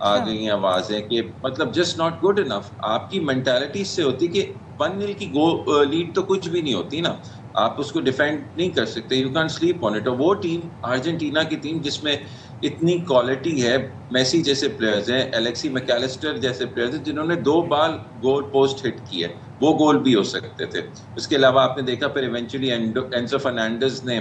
آ گئی ہیں آوازیں کہ مطلب جسٹ ناٹ گڈ انف. آپ کی مینٹالٹی اس سے ہوتی کہ 1-0 کی لیڈ تو کچھ بھی نہیں ہوتی نا, آپ اس کو ڈیفینڈ نہیں کر سکتے, you can slip on it. اور وہ ٹیم ارجنٹینا کی ٹیم جس میں اتنی کوالٹی ہے, میسی جیسے پلیئرز ہیں, الیکسی میکالسٹر جیسے پلیئرز ہیں جنہوں نے 2 بال گول پوسٹ ہٹ کی ہے, وہ گول بھی ہو سکتے تھے. اس کے علاوہ آپ نے دیکھا پھر ایونچولی اینزو فرنانڈز نے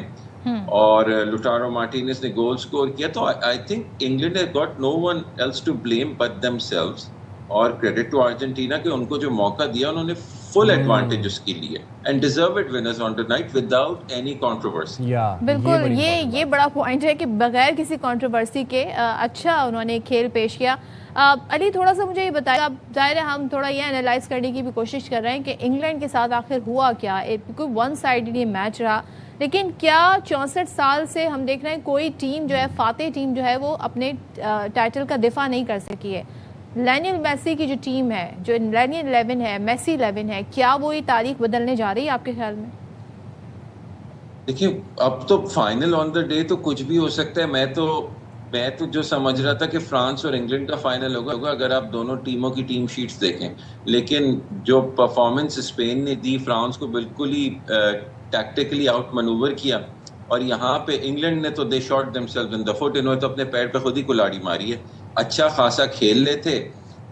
اور لوٹارو مارٹینز نے گول سکور کیا. تو I think England has got no one else to blame but themselves, اور کریڈٹ ٹو ارجنٹینا کہ ان کو جو موقع دیا انہوں نے فل ایڈوانٹیج اس کے لیے, and deserved winners on the night without any controversy. بالکل یہ بڑا پوائنٹ ہے کہ بغیر کسی کنٹروورسی کے اچھا انہوں نے کھیل پیش کیا. علی تھوڑا سا مجھے یہ بتایا, ظاہر ہے ہم تھوڑا یہ انالائز کرنے کی بھی کوشش کر رہے ہیں کہ انگلینڈ کے ساتھ آخر ہوا کیا, کوئی ون سائیڈڈ یہ میچ رہا, لیکن کیا 64 سال سے ہم دیکھ رہے ہیں کوئی ٹیم جو ہے, فاتح ٹیم جو ہے, وہ اپنے ٹائٹل کا دفاع نہیں کر سکی ہے. لائنل میسی کی جو ٹیم ہے, جو لائنل 11 ہے, میسی 11 ہے, کیا وہ یہ تاریخ بدلنے جا رہی ہے آپ کے خیال میں؟ دیکھیں اب تو فائنل آن دا ڈے تو کچھ بھی ہو سکتا ہے. میں تو جو سمجھ رہا تھا کہ فرانس اور انگلینڈ کا فائنل ہوگا اگر آپ دونوں ٹیموں کی ٹیم شیٹس دیکھیں, لیکن جو پرفارمنس اسپین نے دی, فرانس کو بالکل ہی ٹیکٹیکلی آؤٹ منوور کیا, اور یہاں پہ انگلینڈ نے تو they shot themselves in the foot, انہوں نے تو اپنے پیر پہ خود ہی کلاڑی ماری ہے. اچھا خاصا کھیل لے تھے,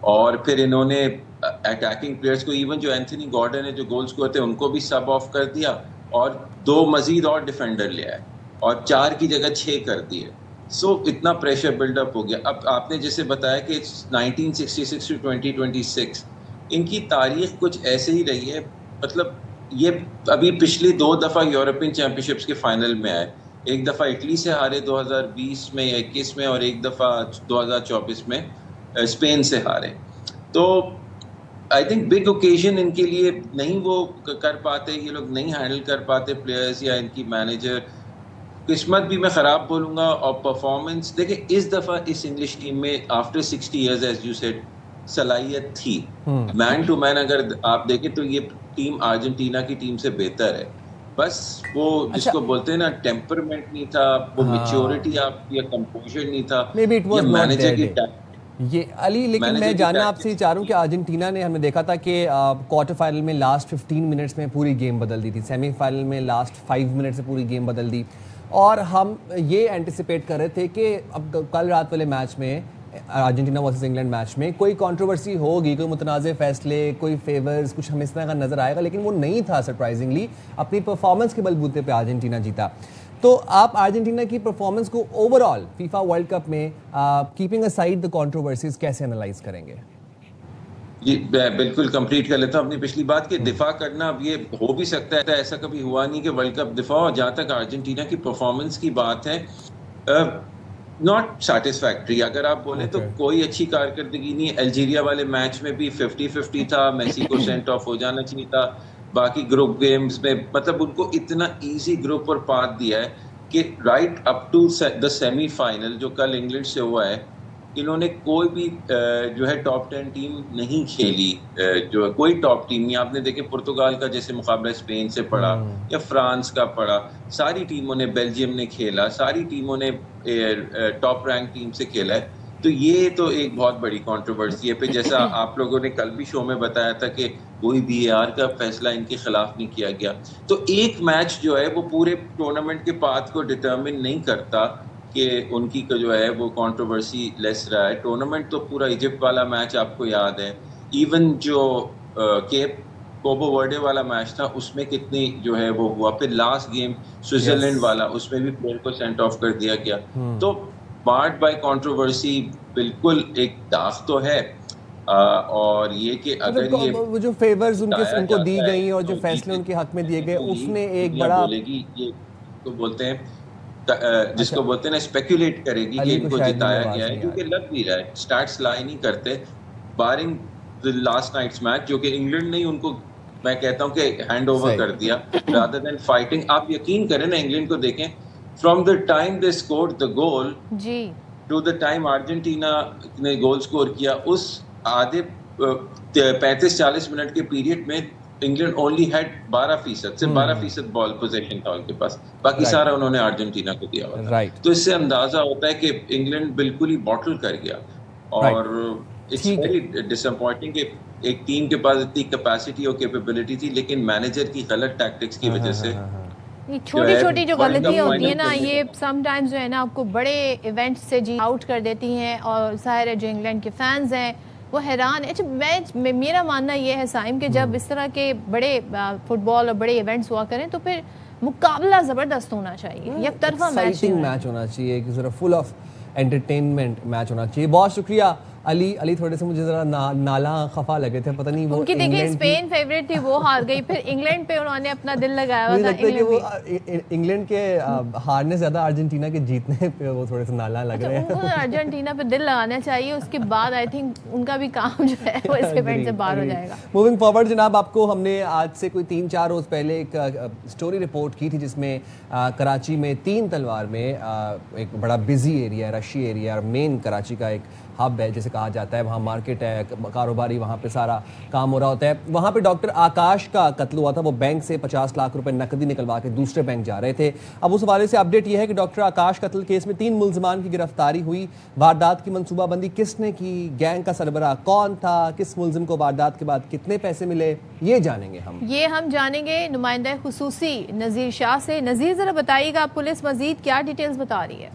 اور پھر انہوں نے اٹیکنگ پلیئرز کو, ایون جو اینتھنی گارڈن ہے جو گول اسکورر تھے, ان کو بھی سب آف کر دیا, اور 2 مزید اور ڈیفینڈر لے آئے, اور 4 کی جگہ 6 کر دیے. سو اتنا پریشر بلڈ اپ ہو گیا. اب آپ نے جیسے بتایا کہ 1966 to 2026 ان کی تاریخ کچھ ایسے ہی رہی ہے. مطلب یہ ابھی پچھلی 2 دفعہ یورپین چیمپئن شپس کے فائنل میں آئے, ایک دفعہ اٹلی سے ہارے 2020 میں یا 21 میں, اور ایک دفعہ 2024 میں اسپین سے ہارے. تو آئی تھنک بگ اوکیزن ان کے لیے نہیں وہ کر پاتے, یہ لوگ نہیں ہینڈل کر پاتے پلیئرز یا ان کی مینیجر. قسمت بھی میں خراب بولوں گا, اور پرفارمنس دیکھیں اس دفعہ اس انگلش ٹیم میں after 60 years as you said صلاحیت تھی. مین ٹو مین اگر آپ دیکھیں تو یہ ٹیم ارجنٹینا کی ٹیم سے بہتر ہے, بس وہ جس کو بولتے ہیں نا ٹیمپرمنٹ نہیں تھا, وہ میچورٹی آپ یا کمپوزر نہیں تھا, یا مینیجر کی یہ علی. لیکن میں جاننا آپ سے چاہ رہا ہوں کہ ارجنٹینا نے, ہم نے دیکھا تھا کہ کوارٹر فائنل میں لاسٹ 15 منٹس میں پوری گیم بدل دی تھی, سیمی فائنل میں لاسٹ 5 منٹ سے پوری گیم بدل دی, اور ہم یہ اینٹیسپیٹ کر رہے تھے کہ اب کل رات والے میچ میں, ارجنٹینا ورسز انگلینڈ میچ میں, کوئی کنٹروورسی ہوگی, کوئی متنازع فیصلے, کوئی فیورز, کچھ ہمیں اس طرح کا نظر آئے گا, لیکن وہ نہیں تھا. سرپرائزنگلی اپنی پرفارمنس کے بلبوتے پہ ارجنٹینا جیتا. تو آپ ارجنٹینا کی پرفارمنس کو over all FIFA world cup میں کیپنگ اسائڈ دی کنٹروورسیز کیسے انالائز کریں گے؟ جی بالکل کمپلیٹ کر لیتا ہوں اپنی پچھلی بات کہ دفاع کرنا اب یہ ہو بھی سکتا ہے, ایسا کبھی ہوا نہیں کہ ورلڈ کپ دفاع. اور جہاں تک ارجنٹینا کی پرفارمنس کی بات ہے, ناٹ سیٹسفیکٹری. اگر آپ بولیں تو کوئی اچھی کارکردگی نہیں. الجیریا والے میچ میں بھی 50-50 تھا, میسی کو سینٹ آف ہو جانا چاہیے تھا. باقی گروپ گیمز میں مطلب ان کو اتنا ایزی گروپ پر پات دیا ہے کہ right up to the semi final جو کل انگلینڈ سے ہوا ہے, انہوں نے کوئی بھی جو ہے ٹاپ 10 ٹیم نہیں کھیلی, جو ہے کوئی ٹاپ ٹیم نہیں. آپ نے دیکھے پرتگال کا جیسے مقابلہ اسپین سے پڑا یا فرانس کا پڑا, ساری ٹیموں نے, بیلجیم نے کھیلا, ساری ٹیموں نے ٹاپ رینک ٹیم سے کھیلا ہے. تو یہ تو ایک بہت بڑی کنٹروورسی ہے. پھر جیسا آپ لوگوں نے کل بھی شو میں بتایا تھا کہ کوئی VAR کا فیصلہ ان کے خلاف نہیں کیا گیا. تو ایک میچ جو ہے وہ پورے ٹورنامنٹ کے پاتھ کو ڈٹرمن نہیں کرتا کہ ان کی جو ہے وہ کنٹروورسی لیس رہا ہے. ٹورنامنٹ تو پورا ایجپٹ والا میچ آپ کو یاد ہے, ایون جو کیپ کوبو ورڈے والا میچ تھا اس میں کتنی جو ہے وہ ہوا. پھر لاسٹ گیم سوئٹزرلینڈ والا, اس میں بھی پلیئر کو سینٹ آف کر دیا گیا. تو مارڈ بائی کنٹروورسی بالکل ایک داغ تو ہے. اور یہ کہ اگر یہ جو فیورز ان کو دی گئی اور جو فیصلے ان کے حق میں دیے گئے, اس نے ایک بڑا بولے گی, یہ تو بولتے ہیں جس کو بولتے ہیں نا اسپیکولیٹ کرے گی کہ ان کو جتایا گیا ہے, کیونکہ لگ بھی رہا ہے. اسٹارٹس لائی نہیں کرتے بارنگ لاسٹ نائٹس میچ جو کہ انگلینڈ نے ان کو میں کہتا ہوں کہ ہینڈ اوور کر دیا رادر دین فائٹنگ. آپ یقین کریں نا, انگلینڈ کو دیکھیں from the time they scored the goal to the time Argentina نے گول اسکور کیا, اس آدھے 35-40 منٹ کے پیریڈ میں انگلینڈ اونلی ہیڈ 12%، صرف 12% بال پوزیشن تھا ان کے پاس، باقی سارا انہوں نے ارجنٹینا کو دیا ہوا تھا. تو اس سے اندازہ ہوتا ہے کہ انگلینڈ بالکل ہی باٹل کر گیا. اور اٹس ویری ڈس اپوائنٹنگ کہ ایک ٹیم کے پاس اتنی کیپیسٹی اور کیپیبلٹی تھی، لیکن مینیجر کی غلط ٹیکٹکس کی وجہ سے چھوٹی چھوٹی جو غلطیاں ہوتی ہیں نا، یہ سم ٹائمز جو ہے نا آپ کو بڑے ایونٹ سے جی آؤٹ کر دیتی ہیں. اور ظاہر ہے جو انگلینڈ کے فینز ہیں وہ حیران ہے. اچھا میرا ماننا یہ ہے سائم کہ جب اس طرح کے بڑے فٹ بال اور بڑے ایونٹس ہوا کریں تو پھر مقابلہ زبردست ہونا چاہیے، یک طرفہ میچ ہونا چاہیے، کہ ذرا فل آف انٹرٹینمنٹ میچ ہونا چاہیے. بہت شکریہ علی تھوڑے سے مجھے ذرا نالا خفا لگے تھے، پتہ نہیں وہ ان کی دیکھیں اسپین فیوریٹ تھی وہ ہار گئی، پھر انگلینڈ پہ انہوں نے اپنا دل لگایا ہوا تھا. انگلینڈ کے ہارنے زیادہ ارجنٹینا کے جیتنے پہ وہ تھوڑے سے نالا لگ رہے ہیں. ان کو ارجنٹینا پہ دل لگانا چاہیے، اس کے بعد آئی تھنک ان کا بھی کام جو ہے وہ اس ایونٹ سے باہر ہو جائے گا. موونگ فارورڈ جناب، آپ کو ہم نے آج سے کوئی 3-4 روز پہلے ایک اسٹوری رپورٹ کی تھی جس میں کراچی میں 3 تلوار میں ایک بڑا بزی ایریا، رشی ایریا، اور مین کراچی کا ایک ہب ہے جسے کہا جاتا ہے، وہاں مارکیٹ ہے، کاروباری وہاں پہ سارا کام ہو رہا ہوتا ہے. وہاں پہ ڈاکٹر آکاش کا قتل ہوا تھا. وہ بینک سے 50 لاکھ روپے نقدی نکلوا کے دوسرے بینک جا رہے تھے. اب اس حوالے سے اپڈیٹ یہ ہے کہ ڈاکٹر آکاش قتل کیس میں 3 ملزمان کی گرفتاری ہوئی. واردات کی منصوبہ بندی کس نے کی، گینگ کا سربراہ کون تھا، کس ملزم کو واردات کے بعد کتنے پیسے ملے، یہ جانیں گے ہم جانیں گے نمائندہ خصوصی نذیر شاہ سے. نذیر ذرا بتائیے گا پولیس مزید کیا ڈیٹیلز بتا رہی ہے؟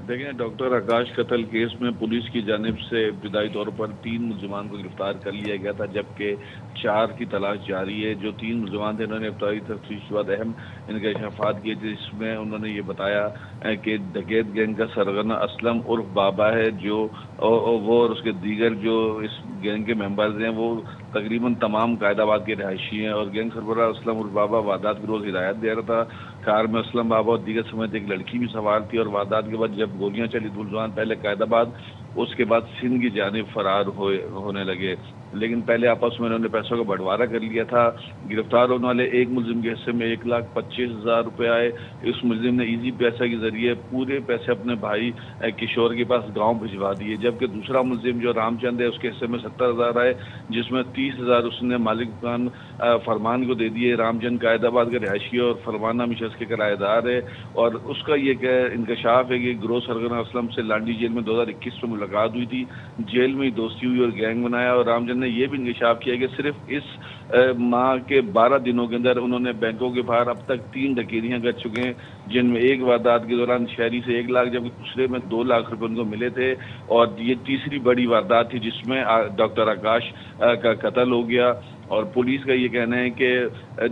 دیکھیں، ڈاکٹر آکاش قتل کیس میں پولیس کی جانب سے ابتدائی طور پر 3 ملزمان کو گرفتار کر لیا گیا تھا، جبکہ 4 کی تلاش جاری ہے. جو 3 ملزمان تھے انہوں نے ابتدائی تفتیش کے بعد اہم انکشافات کیے، جس میں انہوں نے یہ بتایا کہ ڈکیت گینگ کا سرغنہ اسلم عرف بابا ہے، جو وہ اور اس کے دیگر جو اس گینگ کے ممبرز ہیں وہ تقریباً تمام قائد آباد کے رہائشی ہیں. اور گینگ سربراہ اسلم عرف بابا واردات کی روز ہدایت دے رہا تھا. کار میں اسلم بابا اور دیگر سمیت ایک لڑکی بھی سوار تھی. اور واردات کے بعد جب گولیاں چلی ملزمان پہلے قائد آباد، اس کے بعد سندھ کی جانب فرار ہونے لگے، لیکن پہلے آپس میں انہوں نے پیسوں کا بٹوارا کر لیا تھا. گرفتار ہونے والے ایک ملزم کے حصے میں 1,25,000 روپے آئے. اس ملزم نے ایزی پیسہ کے ذریعے پورے پیسے اپنے بھائی کشور کے پاس گاؤں بھجوا دیے، جبکہ دوسرا ملزم جو رام چند ہے اس کے حصے میں 70,000 آئے، جس میں 30,000 اس نے مالک خان فرمان کو دے دیے. رام چند قائد آباد کا رہائشی اور فرمان نامی شخص کے کرایہ دار ہے. اور اس کا یہ انکشاف ہے کہ گروہ سرغنہ اسلم سے لانڈی جیل میں 2021 میں ملاقات ہوئی تھی، جیل میں ہی دوستی ہوئی اور گینگ بنایا. اور رام چند نے یہ بھی انکشاف کیا کہ صرف اس ماہ کے 12 دنوں کے اندر انہوں نے بینکوں کے باہر اب تک 3 ڈکیتیاں کر چکے ہیں، جن میں ایک واردات کے دوران شہری سے 1 لاکھ جبکہ دوسرے میں 2 لاکھ روپے ان کو ملے تھے. اور یہ تیسری بڑی واردات تھی جس میں ڈاکٹر آکاش کا قتل ہو گیا. اور پولیس کا یہ کہنا ہے کہ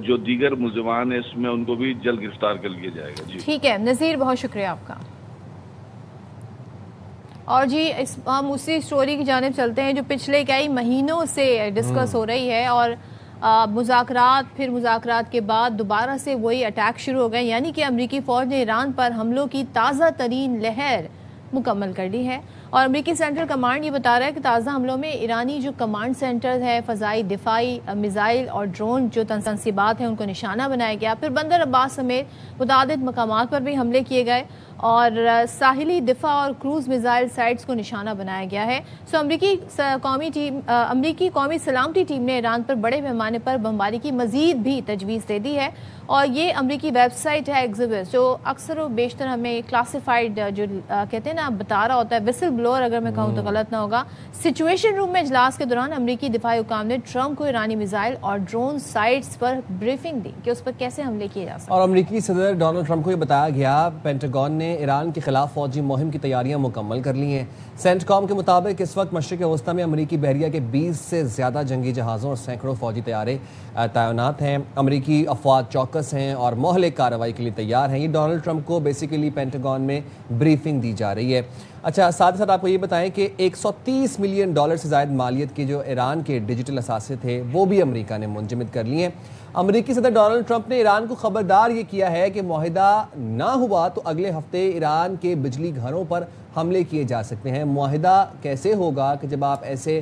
جو دیگر ملزمان ہیں اس میں ان کو بھی جلد گرفتار کر لیا جائے گا. جی ٹھیک ہے نذیر، بہت شکریہ آپ کا. اور جی ہم اسی اسٹوری کی جانب چلتے ہیں جو پچھلے کئی مہینوں سے ڈسکس ہو رہی ہے. اور مذاکرات کے بعد دوبارہ سے وہی اٹیک شروع ہو گئے، یعنی کہ امریکی فوج نے ایران پر حملوں کی تازہ ترین لہر مکمل کر لی ہے. اور امریکی سینٹرل کمانڈ یہ بتا رہا ہے کہ تازہ حملوں میں ایرانی جو کمانڈ سینٹر ہے، فضائی دفاعی میزائل اور ڈرون جو تنصیبات ہیں ان کو نشانہ بنایا گیا. پھر بندر عباس سمیت متعدد مقامات پر بھی حملے کیے گئے اور ساحلی دفاع اور کروز میزائل سائٹس کو نشانہ بنایا گیا ہے. امریکی قومی سلامتی ٹیم نے ایران پر بڑے پیمانے پر بمباری کی مزید بھی تجویز دے دی ہے. اور یہ امریکی ویب سائٹ ہے ایگزیبس، جو اکثر و بیشتر ہمیں کلاسیفائڈ جو کہتے ہیں نا بتا رہا ہوتا ہے، وسل بلور اگر میں کہوں تو غلط نہ ہوگا. سچویشن روم میں اجلاس کے دوران امریکی دفاعی حکام نے ٹرمپ کو ایرانی میزائل اور ڈرون سائٹس پر بریفنگ دی کہ اس پر کیسے حملے کیے جا سکتے. اور امریکی صدر ڈونلڈ ٹرمپ کو یہ بتایا گیا پینٹاگون نے ایران کے خلاف فوجی مہم کی تیاریاں مکمل کر لی ہیں. سینٹ کام کے مطابق اس وقت مشرق وسطی میں امریکی بحریہ کے 20 سے زیادہ جنگی جہازوں اور سینکڑوں فوجی طیارے تعینات ہیں. امریکی افواج چوکس ہیں اور مہلک کارروائی کے لیے تیار ہیں. یہ ڈونلڈ ٹرمپ کو بیسیکلی پینٹاگون میں بریفنگ دی جا رہی ہے. اچھا، ساتھ ہی ساتھ آپ کو یہ بتائیں کہ $130 ملین سے زائد مالیت کے جو ایران کے ڈیجیٹل اثاثے تھے وہ بھی امریکہ نے منجمد کر لیے ہیں. امریکی صدر ڈونلڈ ٹرمپ نے ایران کو خبردار یہ کیا ہے کہ معاہدہ نہ ہوا تو اگلے ہفتے ایران کے بجلی گھروں پر حملے کیے جا سکتے ہیں. معاہدہ کیسے ہوگا کہ جب آپ ایسے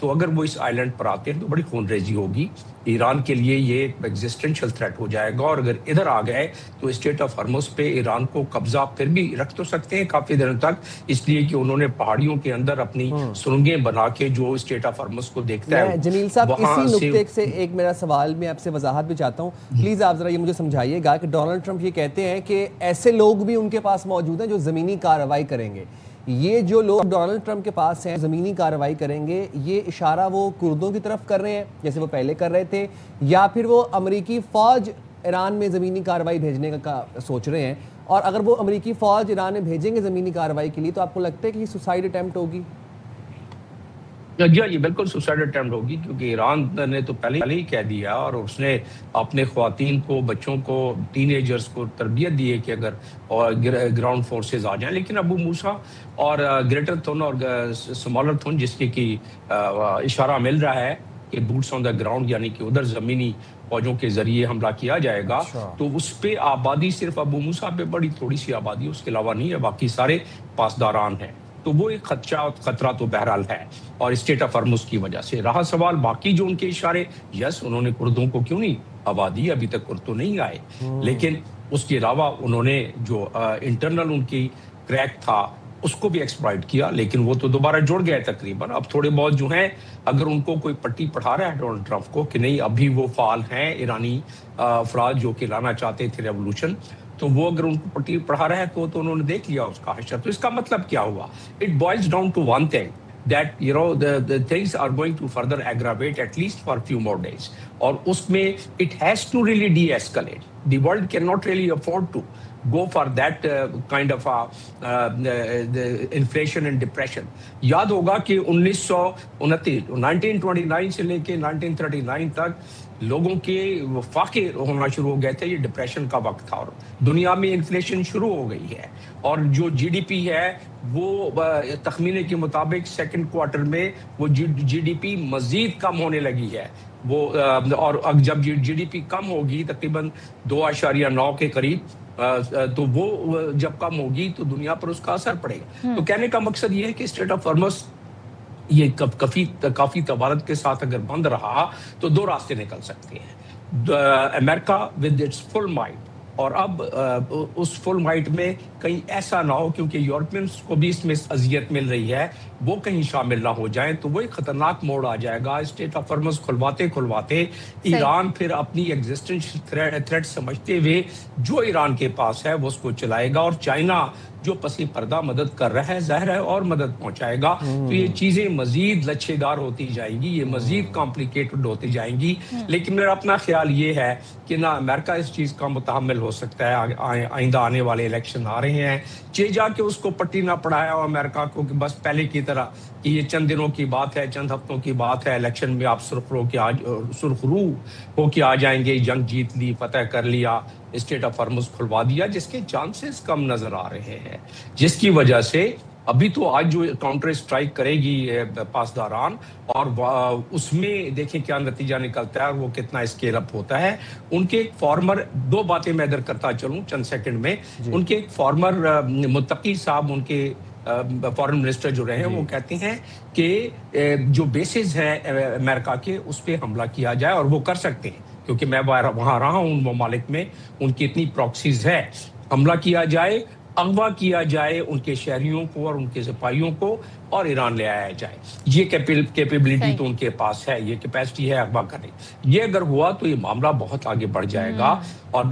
تو اگر وہ اس آئی لینڈ پر آتے ہیں تو بڑی خون ریزی ہوگی، ایران کے لیے یہ ایک ایگزسٹنشل تھریٹ ہو جائے گا، اور اگر ادھر آ گئے تو اسٹیٹ آف ہرمز پہ ایران کو قبضہ پھر بھی رکھ تو سکتے ہیں کافی دنوں تک، اس لیے کہ انہوں نے پہاڑیوں کے اندر اپنی سرنگیں بنا کے جو اسٹیٹ آف ہرمز کو دیکھتا ہے جمیل صاحب اسی نقطے سے ایک میرا سوال میں آپ سے وضاحت بھی چاہتا ہوں، پلیز آپ ذرا یہ مجھے سمجھائیے گا کہ ڈونلڈ ٹرمپ یہ کہتے ہیں کہ ایسے لوگ بھی ان کے پاس موجود ہیں جو زمینی کارروائی کریں گے، یہ جو لوگ ڈونلڈ ٹرمپ کے پاس ہیں زمینی کارروائی کریں گے، یہ اشارہ وہ کردوں کی طرف کر رہے ہیں جیسے وہ پہلے کر رہے تھے، یا پھر وہ امریکی فوج ایران میں زمینی کارروائی بھیجنے کا سوچ رہے ہیں؟ اور اگر وہ امریکی فوج ایران میں بھیجیں گے زمینی کارروائی کے لیے تو آپ کو لگتا ہے کہ یہ سوسائڈ اٹیمپٹ ہوگی؟ جی یہ بالکل سوسائڈ اٹیمپٹ ہوگی، کیونکہ ایران نے تو پہلے ہی کہہ دیا، اور اس نے اپنے خواتین کو، بچوں کو، ٹین ایجرز کو تربیت دی ہے کہ اگر گراؤنڈ فورسز آ جائیں، لیکن ابو موسیٰ اور گریٹر تھن اور سمالر تھن جس کی اشارہ مل رہا ہے کہ بوٹس آن دا گراؤنڈ، یعنی کہ ادھر زمینی فوجوں کے ذریعے حملہ کیا جائے گا، تو اس پہ آبادی صرف ابو موسیٰ پہ بڑی تھوڑی سی آبادی، اس کے علاوہ نہیں ہے، باقی سارے پاسداران ہیں، تو وہ ایک خطرہ تو بہرحال ہے، اور اسٹیٹ آف ہرمز کی وجہ سے رہا سوال باقی جو ان کے اشارے، یس انہوں نے کردوں کو کیوں نہیں آبادی، ابھی تک کرد تو نہیں آئے، لیکن اس کے علاوہ انہوں نے جو انٹرنل ان کی کریک تھا اس کو بھی ایکسپلائٹ کیا، لیکن وہ تو دوبارہ جڑ گئے تقریباً، اب تھوڑے بہت جو ہیں اگر ان کو کوئی پٹی پڑھا رہا ہے ڈونلڈ ٹرمپ کو کہ نہیں ابھی وہ فعال ہیں ایرانی افراد جو کہ لانا چاہتے تھے ریولوشن، تو وہ اگر ان کو پٹی پڑھا رہا ہے تو انہوں نے دیکھ لیا اس کا حشر، تو اس کا مطلب کیا ہوا؟ It boils down to one thing that the things are going to further aggravate at least for a few more days, اور اس میں it has to really de-escalate. The world cannot really afford to go for that kind of the inflation and depression. یاد ہوگا کہ 1929 سے لے کے 1939 تک لوگوں کے وفاقے ہونا شروع ہو گئے تھے، یہ ڈپریشن کا وقت تھا، اور دنیا میں انفلیشن شروع ہو گئی ہے، اور جو جی ڈی پی ہے وہ تخمینے کے مطابق سیکنڈ کوارٹر میں وہ جی ڈی پی مزید کم ہونے لگی ہے، وہ اور جب جی ڈی پی کم ہوگی تقریباً 2.9 کے قریب، تو وہ جب کم ہوگی تو دنیا پر اس کا اثر پڑے گا۔ تو کہنے کا مقصد یہ ہے کہ اسٹیٹ آف ہرمز یہ کافی طوالت کے ساتھ اگر بند رہا تو دو راستے نکل سکتے ہیں، امریکہ ود اٹس فل مائٹ، اور اب اس فل مائٹ میں کہیں ایسا نہ ہو، کیونکہ یورپینس کو بھی اس میں اذیت مل رہی ہے، وہ کہیں شامل نہ ہو جائیں، تو وہ ایک خطرناک موڑ آ جائے گا۔ اسٹیٹ آف ہرمز کھلواتے ایران پھر اپنی ایگزسٹنس تھریٹ سمجھتے ہوئے جو ایران کے پاس ہے وہ اس کو چلائے گا، اور چائنا جو پسی پردہ مدد کر رہا ہے ظاہر ہے اور مدد پہنچائے گا، تو یہ چیزیں مزید لچھے دار ہوتی جائیں گی، یہ مزید کمپلیکیٹڈ ہوتی جائیں گی، لیکن میرا اپنا خیال یہ ہے کہ نہ امریکہ اس چیز کا متحمل ہو سکتا ہے، آئندہ آنے والے الیکشن آ رہے ہیں، جا کے اس کو پٹی نہ پڑھایا ہو امریکہ کو کہ بس پہلے کی طرح کہ یہ چند دنوں کی بات ہے، چند ہفتوں کی بات ہے، الیکشن میں آپ سرخرو ہو کے آ جائیں گے، جنگ جیت لی، فتح کر لیا، اسٹیٹ آف ہرمز کھلوا دیا، جس کے چانسز کم نظر آ رہے ہیں، جس کی وجہ سے ابھی تو آج جو کاؤنٹر اسٹرائک کرے گی پاسداران، اور اس میں دیکھیں کیا نتیجہ نکلتا ہے اور وہ کتنا اسکیل اپ ہوتا ہے۔ ان کے ایک فارمر، دو باتیں میں ادھر کرتا چلوں چند سیکنڈ میں، ان کے ایک فارمر متقی صاحب، ان کے فارن منسٹر جو رہے ہیں، وہ کہتے ہیں کہ جو بیسز ہیں امریکہ کے اس پہ حملہ کیا جائے، اور وہ کر سکتے ہیں کیونکہ میں وہاں رہا ہوں ان ممالک میں، ان کی اتنی پراکسیز ہے، حملہ کیا جائے، اغوا کیا جائے ان کے شہریوں کو اور ان کے سپاہیوں کو، اور ایران لے آیا جائے، یہ کیپیبلٹی تو ان کے پاس ہے، یہ کیپیسٹی ہے اغوا کرنے۔ یہ اگر ہوا تو یہ معاملہ بہت آگے بڑھ جائے گا، اور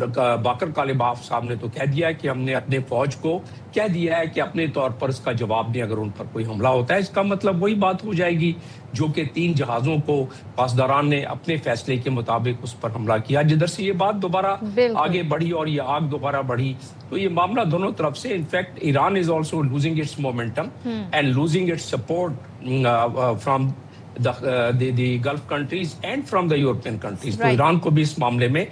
باقر کالباف صاحب نے تو کہہ دیا ہے کہ ہم نے اپنے فوج کو کہہ دیا ہے کہ اپنے طور پر اس کا جواب دیں اگر ان پر کوئی حملہ ہوتا ہے۔ اس کا مطلب وہی بات ہو جائے گی جو کہ 3 جہازوں کو پاسداران نے اپنے فیصلے کے مطابق اس پر حملہ کیا، جدھر سے یہ بات دوبارہ آگے بڑھی اور یہ آگ دوبارہ بڑھی، تو یہ معاملہ دونوں طرف سے، in fact Iran is also losing its momentum and losing its support from the Gulf countries and from the European countries. تو ایران کو بھی اس معاملے میں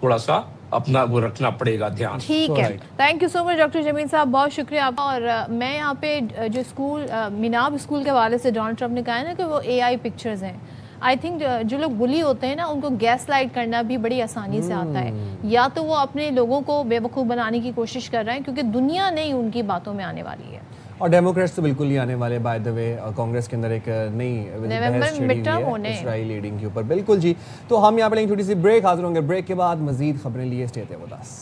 تھوڑا سا اپنا وہ رکھنا پڑے گا دھیان۔ ٹھیک ہے، thank you so much doctor Jamil صاحب، بہت شکریہ آپ کا۔ اور میں یہاں پہ جو اسکول میناب اسکول کے حوالے سے ڈونلڈ ٹرمپ نے کہا ہے نا کہ وہ اے آئی پکچرز ہیں، آئی تھنک جو لوگ بلی ہوتے ہیں نا ان کو گیس لائٹ کرنا بھی بڑی آسانی سے آتا ہے، یا تو وہ اپنے لوگوں کو بے وقوف بنانے کی کوشش کر رہے ہیں کیونکہ دنیا نہیں ان کی باتوں میں آنے والی ہے۔ اور ڈیموکریٹس تو بالکل ہی آنے والے بائی دا وے کانگریس کے اندر ایک نئی اسرائیل لیڈنگ کے اوپر. بالکل جی. تو ہم یہاں پہ لیں چھوٹی سی بریک, حاضر ہوں گے بریک کے بعد مزید خبریں لیے. Stay with us.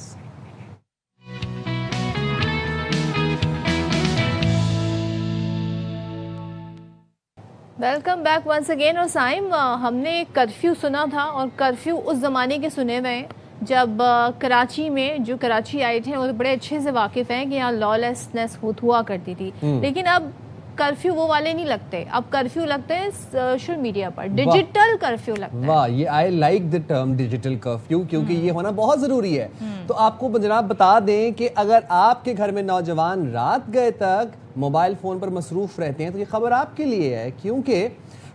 Welcome back once again. اور سائم, ہم نے کرفیو سنا تھا, اور کرفیو اس زمانے کے سنے ہوئے ہیں جب کراچی میں جو کراچی آئے تھے وہ بڑے اچھے سے واقف ہیں کہ یہاں لا لیسنس ہوا کرتی تھی. لیکن اب کرفیو وہ والے نہیں لگتے, اب کرفیو لگتے ہیں سوشل میڈیا پر, ڈیجیٹل کرفیو لگتا ہے. واہ, یہ I like the term digital curfew, کیونکہ یہ ہونا بہت ضروری ہے. تو آپ کو جناب بتا دیں کہ اگر آپ کے گھر میں نوجوان رات گئے تک موبائل فون پر مصروف رہتے ہیں تو یہ خبر آپ کے لیے ہے, کیونکہ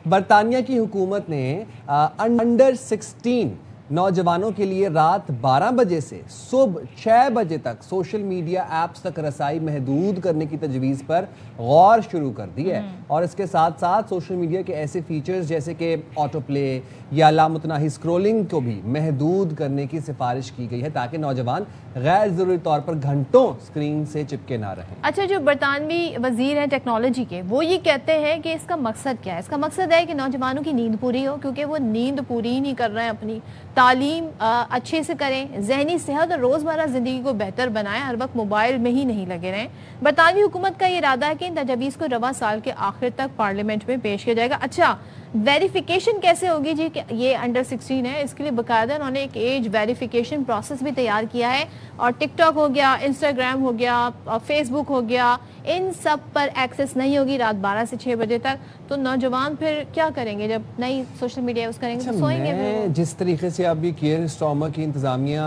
برطانیہ کی حکومت نے انڈر 16 نوجوانوں کے لیے رات 12 بجے سے صبح 6 بجے تک سوشل میڈیا ایپس تک رسائی محدود کرنے کی تجویز پر غور شروع کر دی ہے. اور اس کے ساتھ ساتھ سوشل میڈیا کے ایسے فیچرز جیسے کہ آٹو پلے یا لامتناہی اسکرولنگ کو بھی محدود کرنے کی سفارش کی گئی ہے تاکہ نوجوان غیر ضروری طور پر گھنٹوں اسکرین سے چپکے نہ رہیں. اچھا, جو برطانوی وزیر ہیں ٹیکنالوجی کے, وہ یہ کہتے ہیں کہ اس کا مقصد کیا ہے؟ اس کا مقصد ہے کہ نوجوانوں کی نیند پوری ہو, کیونکہ وہ نیند پوری نہیں کر رہے ہیں, اپنی تعلیم اچھے سے کریں, ذہنی صحت اور روزمرہ زندگی کو بہتر بنائیں, ہر وقت موبائل میں ہی نہیں لگے رہیں. برطانوی حکومت کا یہ ارادہ ہے کہ ان تجاویز کو رواں سال کے آخر تک پارلیمنٹ میں پیش کیا جائے گا. اچھا, ویریفیکیشن کیسے ہوگی جی کہ یہ انڈر 16 ہے؟ اس کے لیے باقاعدہ انہوں نے ایک ایج ویریفیکیشن پروسیس بھی تیار کیا ہے, اور ٹک ٹاک ہو گیا, انسٹاگرام ہو گیا, فیس بک ہو گیا, ان سب پر ایکسیس نہیں ہوگی رات 12 سے 6 بجے تک. تو نوجوان پھر کیا کریں گے جب نئی سوشل میڈیا یوز کریں گے؟ تو سوئیں گے. جس طریقے سے اب یہ کیئر اسٹارمر کی انتظامیہ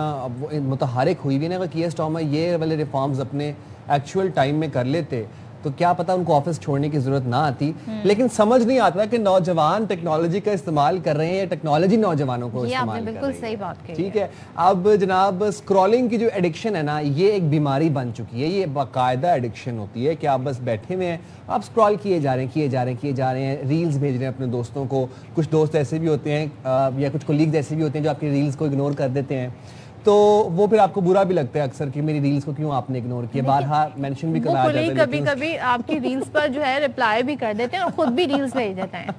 متحرک ہوئی ہوئی نا, کیئر اسٹارمر یہ والے ریفارمز اپنے ایکچوئل ٹائم میں کر لیتے تو کیا پتہ ان کو آفس چھوڑنے کی ضرورت نہ آتی. لیکن سمجھ نہیں آتا کہ نوجوان ٹیکنالوجی کا استعمال کر رہے ہیں یا ٹیکنالوجی نوجوانوں کو استعمال کر رہی ہے. بالکل صحیح بات کہی. ٹھیک ہے, اب جناب اسکرولنگ کی جو ایڈکشن ہے نا, یہ ایک بیماری بن چکی ہے. یہ باقاعدہ ایڈکشن ہوتی ہے کہ آپ بس بیٹھے ہوئے ہیں, آپ اسکرول کیے جا رہے ہیں, ریلز بھیج رہے ہیں اپنے دوستوں کو. کچھ دوست ایسے بھی ہوتے ہیں یا کچھ کولیگز ایسے بھی ہوتے ہیں جو آپ کی ریلز کو اگنور کر دیتے ہیں, تو وہ پھر آپ کو برا بھی لگتا ہے اکثر کہ میری ریلز کو کیوں آپ نے اگنور کیا. بارہا مینشن بھی کرا جاتا ہے, کبھی کبھی آپ کی ریلز پر جو ہے رپلائی بھی کر دیتے ہیں اور خود بھی ریلز بھیج دیتے ہیں.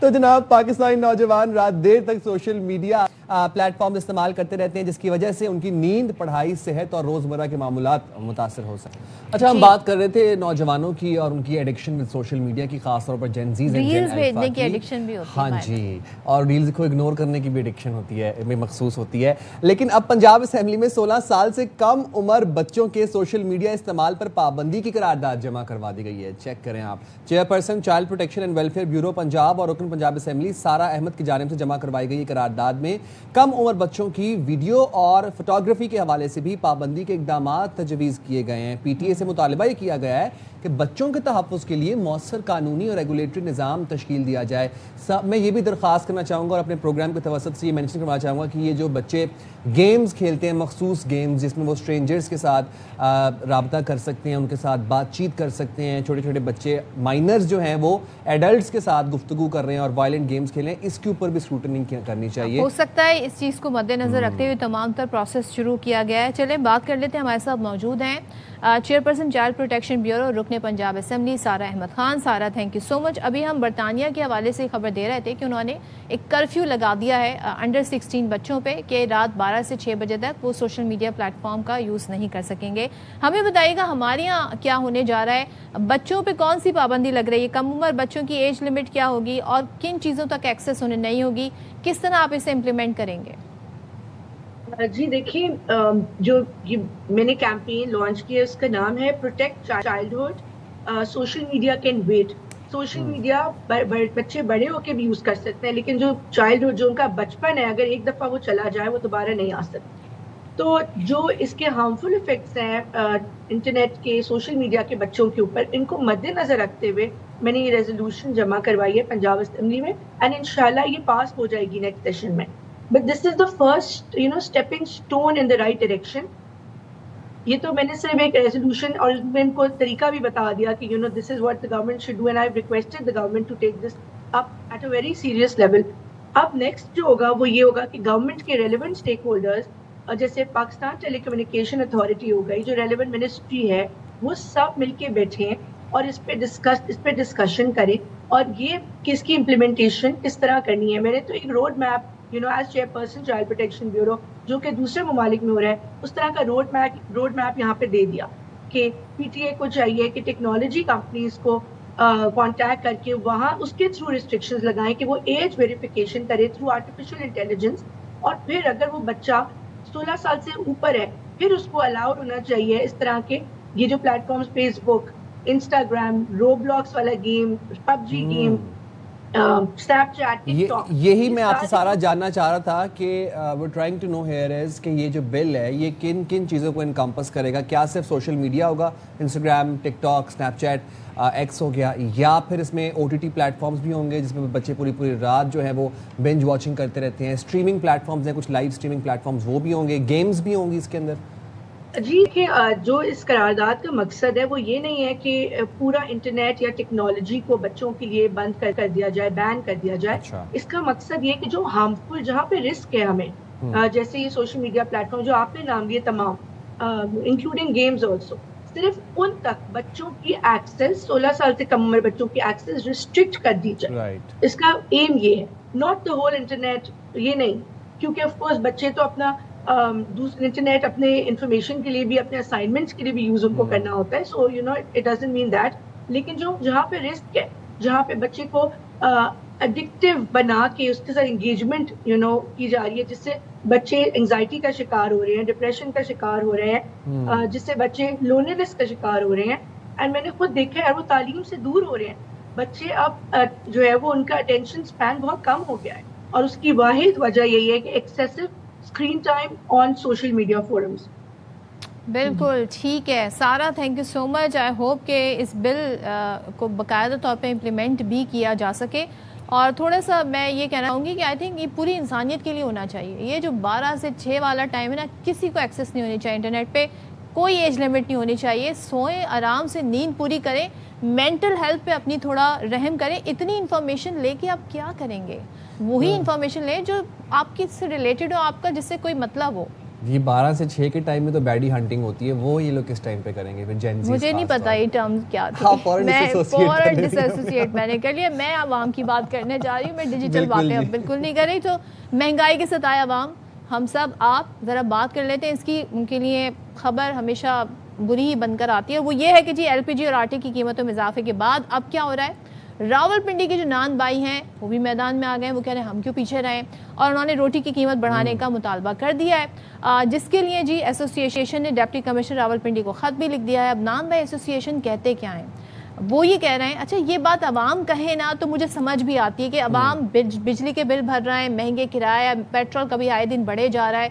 تو جناب پاکستانی نوجوان رات دیر تک سوشل میڈیا پلیٹ فارم استعمال کرتے رہتے ہیں, جس کی وجہ سے ان کی نیند, پڑھائی, صحت اور روزمرہ کے معاملات متاثر ہو سکتے ہیں. اچھا, ہم بات کر رہے تھے نوجوانوں کی اور ان کی ایڈکشن ود سوشل میڈیا کی, خاص طور پر جین زیز, ریلز بھیجنے کی ایڈکشن بھی ہوتی ہے. ہاں جی, اور ریلز کو اگنور کرنے کی بھی ایڈکشن ہوتی ہے, مخصوص ہوتی ہے. لیکن اب پنجاب اسمبلی میں 16 سال سے کم عمر بچوں کے سوشل میڈیا استعمال پر پابندی کی قرارداد جمع کروا دی گئی ہے. چیک کریں آپ. Chairperson child protection and welfare bureau Punjab اور رکن پنجاب اسمبلی سارا احمد کی جانب سے جمع کروائی گئی قرارداد میں کم عمر بچوں کی ویڈیو اور فوٹوگرافی کے حوالے سے بھی پابندی کے اقدامات تجویز کیے گئے ہیں. پی ٹی اے سے مطالبہ یہ کیا گیا ہے کہ بچوں کے تحفظ کے لیے مؤثر قانونی اور ریگولیٹری نظام تشکیل دیا جائے. میں یہ بھی درخواست کرنا چاہوں گا اور اپنے پروگرام کے توسط سے یہ مینشن کرنا چاہوں گا کہ یہ جو بچے گیمز کھیلتے ہیں, مخصوص گیمز جس میں وہ اسٹرینجرز کے ساتھ رابطہ کر سکتے ہیں, ان کے ساتھ بات چیت کر سکتے ہیں, چھوٹے چھوٹے بچے مائنرز جو ہیں وہ ایڈلٹس کے ساتھ گفتگو کر رہے ہیں اور وائلنٹ گیمز کھیلیں, اس کے اوپر بھی اسکروٹنی کرنی چاہیے. ہو سکتا ہے اس چیز کو مد نظر رکھتے ہوئے تمام تر پروسیس شروع کیا گیا ہے. چلیں بات کر لیتے ہیں, ہمارے ساتھ موجود ہیں چیئرپرسن چائلڈ پروٹیکشن بیورو رکن پنجاب اسمبلی سارا احمد خان. سارا, تھینک یو سو مچ. ابھی ہم برطانیہ کے حوالے سے خبر دے رہے تھے کہ انہوں نے ایک کرفیو لگا دیا ہے انڈر 16 بچوں پہ کہ رات 12 سے 6 بجے تک وہ سوشل میڈیا پلیٹ فارم کا یوز نہیں کر سکیں گے. ہمیں بتائیے گا ہمارے یہاں کیا ہونے جا رہا ہے, بچوں پہ کون سی پابندی لگ رہی ہے, کم عمر بچوں کی ایج لمٹ کیا ہوگی اور کن چیزوں تک ایکسیس انہیں نہیں ہوگی, کس طرح آپ اسے امپلیمنٹ کریں گے؟ جی دیکھیے, جو میں نے کیمپین لانچ کیا اس کا نام ہے protect childhood social media can wait. Social media بچے بڑے ہو کے بھی یوز کر سکتے ہیں, لیکن جو چائلڈہڈ, جو ان کا بچپن ہے, اگر ایک دفعہ وہ چلا جائے وہ دوبارہ نہیں آ سکتا. تو جو اس کے ہارمفل افیکٹس ہیں انٹرنیٹ کے, سوشل میڈیا کے بچوں کے اوپر, ان کو مد نظر رکھتے ہوئے میں نے یہ ریزولوشن جمع کروائی ہے پنجاب اسمبلی میں, اینڈ انشاءاللہ یہ پاس ہو جائے گی نیکسٹ سیشن میں. But this is the first, stepping stone in the right direction. یہ تو میں نے صرف ایک ریزولوشن اور میں ان کو طریقہ بھی بتا دیا کہ this is what the government should do, and I've requested the government to take this up at a very serious level. اب نیکسٹ جو ہوگا وہ یہ ہوگا کہ گورنمنٹ کے ریلیونٹ اسٹیک ہولڈرز, جیسے پاکستان ٹیلی کمیونیکیشن اتھارٹی ہو گئی, جو ریلیونٹ منسٹری ہے, وہ سب مل کے بیٹھیں اور اس پہ ڈسکشن کریں اور یہ کس کی امپلیمنٹیشن کس طرح کرنی ہے. میں نے تو ایک road map as chair person child protection bureau جو کہ دوسرے ممالک میں ہو رہا ہے, اس طرح کا روڈ میپ یہاں پہ دے دیا کہ پی ٹی اے کو چاہیے کہ ٹیکنالوجی کمپنیز کو کانٹیکٹ کر کے وہاں اس کے تھرو ریسٹرکشنز لگائیں کہ وہ ایج ویریفیکیشن کرے تھرو آرٹیفیشیل انٹیلیجنس, اور پھر اگر وہ بچہ 16 سال سے اوپر ہے پھر اس کو الاؤڈ ہونا چاہیے اس طرح کے یہ جو پلیٹ فارمز فیس بک, انسٹاگرام, رو بلاکس والا گیم, پب جی گیم, اسنیپ چیٹ, ٹک ٹاک. یہی میں آپ سے سارا جاننا چاہ رہا تھا کہ we're trying to know here is کہ یہ جو بل ہے یہ کن کن چیزوں کو انکمپس کرے گا. کیا صرف سوشل میڈیا ہوگا, Instagram, TikTok, Snapchat, X ہو گیا, یا پھر اس میں O T T platforms بھی ہوں گے جس میں بچے پوری رات جو ہے وہ بنج واچنگ کرتے رہتے ہیں, اسٹریمنگ پلیٹ فارمز ہیں, کچھ لائیو اسٹریمنگ پلیٹ فارمز وہ بھی ہوں گے, گیمز بھی ہوں گی اس کے اندر؟ جی کہ جو اس قرارداد کا مقصد ہے وہ یہ نہیں ہے کہ پورا انٹرنیٹ یا ٹیکنالوجی کو بچوں کے لیے بند کر دیا جائے, بین کر دیا جائے. اس کا مقصد یہ کہ جو ہارمفل, جہاں پہ رسک ہے ہمیں, جیسے یہ سوشل میڈیا پلیٹ فارم جو آپ نے نام لیے تمام, انکلوڈنگ گیمز آلسو, صرف ان تک بچوں کی ایکسیس, 16 سال سے کم عمر بچوں کی ایکسیس ریسٹرکٹ کر دی جائے. اس کا ایم یہ ہے, ناٹ دا ہول انٹرنیٹ, یہ نہیں, کیونکہ آف کورس بچے تو اپنا دوسرے انٹرنیٹ اپنے انفارمیشن کے لیے بھی, اپنے اسائنمنٹس کے لیے بھی یوز ان کو کرنا ہوتا ہے. So you know it doesn't mean that, لیکن جہاں پہ رسک ہے, جہاں پہ بچے کو ایڈکٹیو بنا کے اس کے ساتھ انگیجمنٹ کی جا رہی ہے, جس سے بچے انگزائٹی کا شکار ہو رہے ہیں, ڈپریشن کا شکار ہو رہے ہیں, جس سے بچے لونلینس کا شکار ہو رہے ہیں. اینڈ میں نے خود دیکھا ہے, اور وہ تعلیم سے دور ہو رہے ہیں بچے. اب جو ہے وہ ان کا اٹینشن اسپین بہت کم ہو گیا ہے, اور اس کی واحد وجہ یہی ہے کہ excessive screen time on social media forums. بالکل ٹھیک ہے سارا, thank you so much. I hope کہ اس بل کو باقاعدہ طور پہ امپلیمنٹ بھی کیا جا سکے. اور تھوڑا سا میں یہ کہنا چاہوں گی کہ آئی تھنک یہ پوری انسانیت کے لیے ہونا چاہیے. یہ جو 12 سے 6 والا ٹائم ہے نا, کسی کو ایکسیس نہیں ہونی چاہیے انٹرنیٹ پہ, کوئی ایج لمٹ نہیں ہونی چاہیے. سوئیں, آرام سے نیند پوری کریں, مینٹل ہیلتھ پہ اپنی تھوڑا رحم کریں. اتنی انفارمیشن لے کے آپ کیا کریں گے؟ وہی انفارمیشن لیں جو آپ کی سے ریلیٹڈ ہو, آپ کا جس سے کوئی مطلب ہو. یہ 12 سے 6 کے ٹائم میں تو بیڈی ہنٹنگ ہوتی ہے, وہ یہ لوگ کس ٹائم پہ کریں گے؟ پھر جین زی, مجھے نہیں پتا یہ ٹرم کیا تھی, میں فورن ڈس ایسوسیٹ میں نے کر لیا. میں عوام کی بات کرنے جا رہی ہوں, میں ڈیجیٹل باتیں اب بالکل نہیں کر رہی. تو مہنگائی کے ستائے عوام, ہم سب آپ ذرا بات کر لیتے ہیں. اس کی ان کے لیے خبر ہمیشہ بری ہی بن کر آتی ہے. وہ یہ ہے کہ جی ایل پی جی اور آٹے کی قیمتوں میں اضافے کے بعد اب کیا ہو رہا ہے, راول پنڈی کے جو نان بھائی ہیں وہ بھی میدان میں آ گئے ہیں. وہ کہہ رہے ہیں ہم کیوں پیچھے رہیں, اور انہوں نے روٹی کی قیمت بڑھانے کا مطالبہ کر دیا ہے, جس کے لیے جی ایسوسیشن نے ڈپٹی کمشنر راول پنڈی کو خط بھی لکھ دیا ہے. اب نان بھائی ایسوسیشن کہتے کیا ہیں, وہ یہ کہہ رہے ہیں, اچھا یہ بات عوام کہے نا تو مجھے سمجھ بھی آتی ہے کہ عوام بجلی کے بل بھر رہے ہیں, مہنگے کرایہ, پیٹرول کبھی آئے دن بڑھے جا رہا ہے,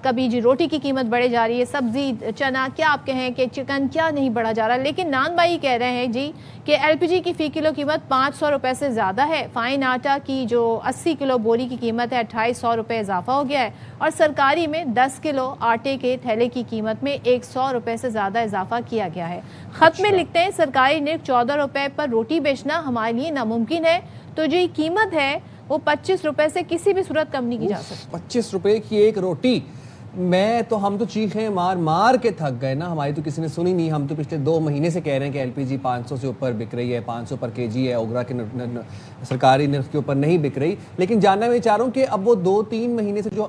کبھی جی روٹی کی قیمت بڑھے جا رہی ہے, سبزی, چنا, کیا آپ کہیں کہ چکن کیا نہیں بڑھا جا رہا. لیکن نان بھائی کہہ رہے ہیں جی کہ ایل پی جی کی فی کلو قیمت 500 روپے سے زیادہ ہے, فائن آٹا کی جو 80 کلو بوری کی قیمت ہے 2800 روپے اضافہ ہو گیا ہے, اور سرکاری میں 10 کلو آٹے کے تھیلے کی قیمت میں 100 روپے سے زیادہ اضافہ کیا گیا ہے. خط میں لکھتے ہیں سرکاری نرخ 14 روپے پر روٹی بیچنا ہمارے لیے ناممکن ہے, تو جو قیمت ہے وہ 25 روپے سے کسی بھی صورت کم نہیں کی جا سکتی. 25 روپے کی ایک روٹی, ہم تو چیخیں مار کے تھک گئے نا, ہماری تو کسی نے سنی نہیں. ہم تو پچھلے 2 مہینے سے کہہ رہے ہیں کہ ایل پی جی 500 سے اوپر بک رہی ہے, 500 پر کے جی ہے, اوگرا کے سرکاری نرخ کے اوپر نہیں بک رہی. لیکن جاننا میں چاہ رہا ہوں کہ اب وہ 2-3 مہینے سے جو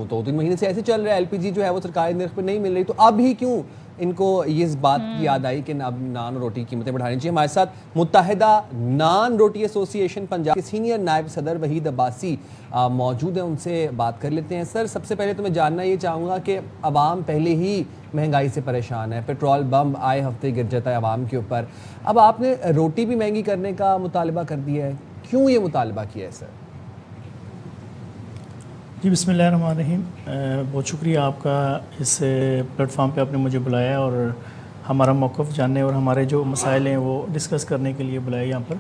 2-3 مہینے سے ایسے چل رہا ہے, ایل پی جی جو ہے وہ سرکاری نرخ پہ نہیں مل رہی, تو اب ہی کیوں ان کو اس بات کی یاد آئی کہ اب نان روٹی کی قیمتیں بڑھانی چاہیے؟ ہمارے ساتھ متحدہ نان روٹی ایسوسی ایشن پنجاب کے سینئر نائب صدر وحید عباسی موجود ہیں, ان سے بات کر لیتے ہیں. سر سب سے پہلے تو میں جاننا یہ چاہوں گا کہ عوام پہلے ہی مہنگائی سے پریشان ہے, پیٹرول بم آئے ہفتے گر جاتا ہے عوام کے اوپر, اب آپ نے روٹی بھی مہنگی کرنے کا مطالبہ کر دیا ہے, کیوں یہ مطالبہ کیا ہے سر؟ جی بسم اللہ الرحمن الرحیم, بہت شکریہ آپ کا اس پلیٹ فارم پہ آپ نے مجھے بلایا اور ہمارا موقف جاننے اور ہمارے جو مسائل ہیں وہ ڈسکس کرنے کے لیے بلایا یہاں پر.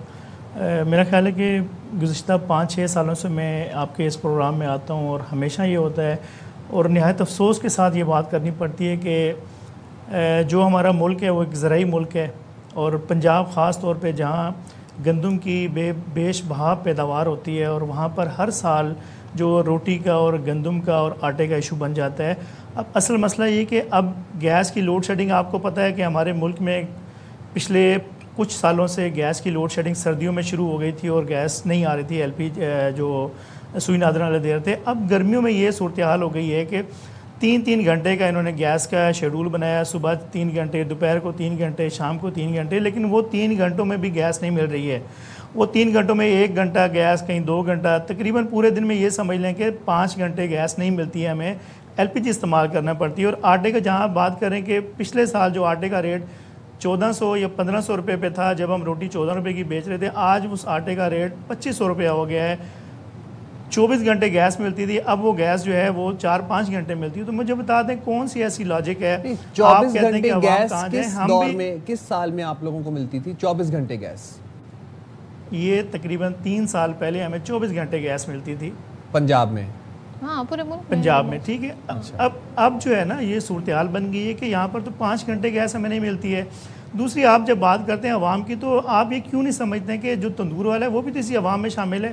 میرا خیال ہے کہ گزشتہ 5-6 سالوں سے میں آپ کے اس پروگرام میں آتا ہوں, اور ہمیشہ یہ ہوتا ہے اور نہایت افسوس کے ساتھ یہ بات کرنی پڑتی ہے کہ جو ہمارا ملک ہے وہ ایک زرعی ملک ہے, اور پنجاب خاص طور پہ جہاں گندم کی بیش بہا پیداوار ہوتی ہے, اور وہاں پر ہر سال جو روٹی کا اور گندم کا اور آٹے کا ایشو بن جاتا ہے. اب اصل مسئلہ یہ کہ اب گیس کی لوڈ شیڈنگ, آپ کو پتہ ہے کہ ہمارے ملک میں پچھلے کچھ سالوں سے گیس کی لوڈ شیڈنگ سردیوں میں شروع ہو گئی تھی اور گیس نہیں آ رہی تھی, جو سوئی نادرا والے دے رہے تھے. اب گرمیوں میں یہ صورتحال ہو گئی ہے کہ 3 گھنٹے کا انہوں نے گیس کا شیڈول بنایا, صبح 3 گھنٹے, دوپہر کو 3 گھنٹے, شام کو 3 گھنٹے, لیکن وہ 3 گھنٹوں میں بھی گیس نہیں مل رہی ہے. وہ 3 گھنٹوں میں 1 گھنٹہ گیس, کہیں 2 گھنٹہ, تقریباً پورے دن میں یہ سمجھ لیں کہ 5 گھنٹے گیس نہیں ملتی ہے, ہمیں LPG استعمال کرنا پڑتی ہے. اور آٹے کا جہاں بات کریں کہ پچھلے سال جو آٹے کا ریٹ 1400 یا 1500 روپے پہ تھا, جب ہم روٹی 14 روپے کی بیچ رہے تھے, آج اس آٹے کا ریٹ 2500 روپیہ ہو گیا ہے. 24 گھنٹے گیس ملتی تھی, اب وہ گیس جو ہے وہ 4-5 گھنٹے ملتی ہے. تو مجھے بتا دیں کون سی ایسی لاجک ہے؟ 24 گھنٹے گیس کس دور میں, کس سال میں آپ لوگوں کو ملتی تھی 24 گھنٹے گیس؟ یہ تقریباً 3 سال پہلے ہمیں 24 گھنٹے گیس ملتی تھی پنجاب میں. ہاں پورے ملک پنجاب میں, ٹھیک ہے. اب جو ہے نا یہ صورتحال بن گئی ہے کہ یہاں پر تو 5 گھنٹے گیس ہمیں نہیں ملتی ہے. دوسری, آپ جب بات کرتے ہیں عوام کی, تو آپ یہ کیوں نہیں سمجھتے کہ جو تندور والا ہے وہ بھی تو اسی عوام میں شامل ہے.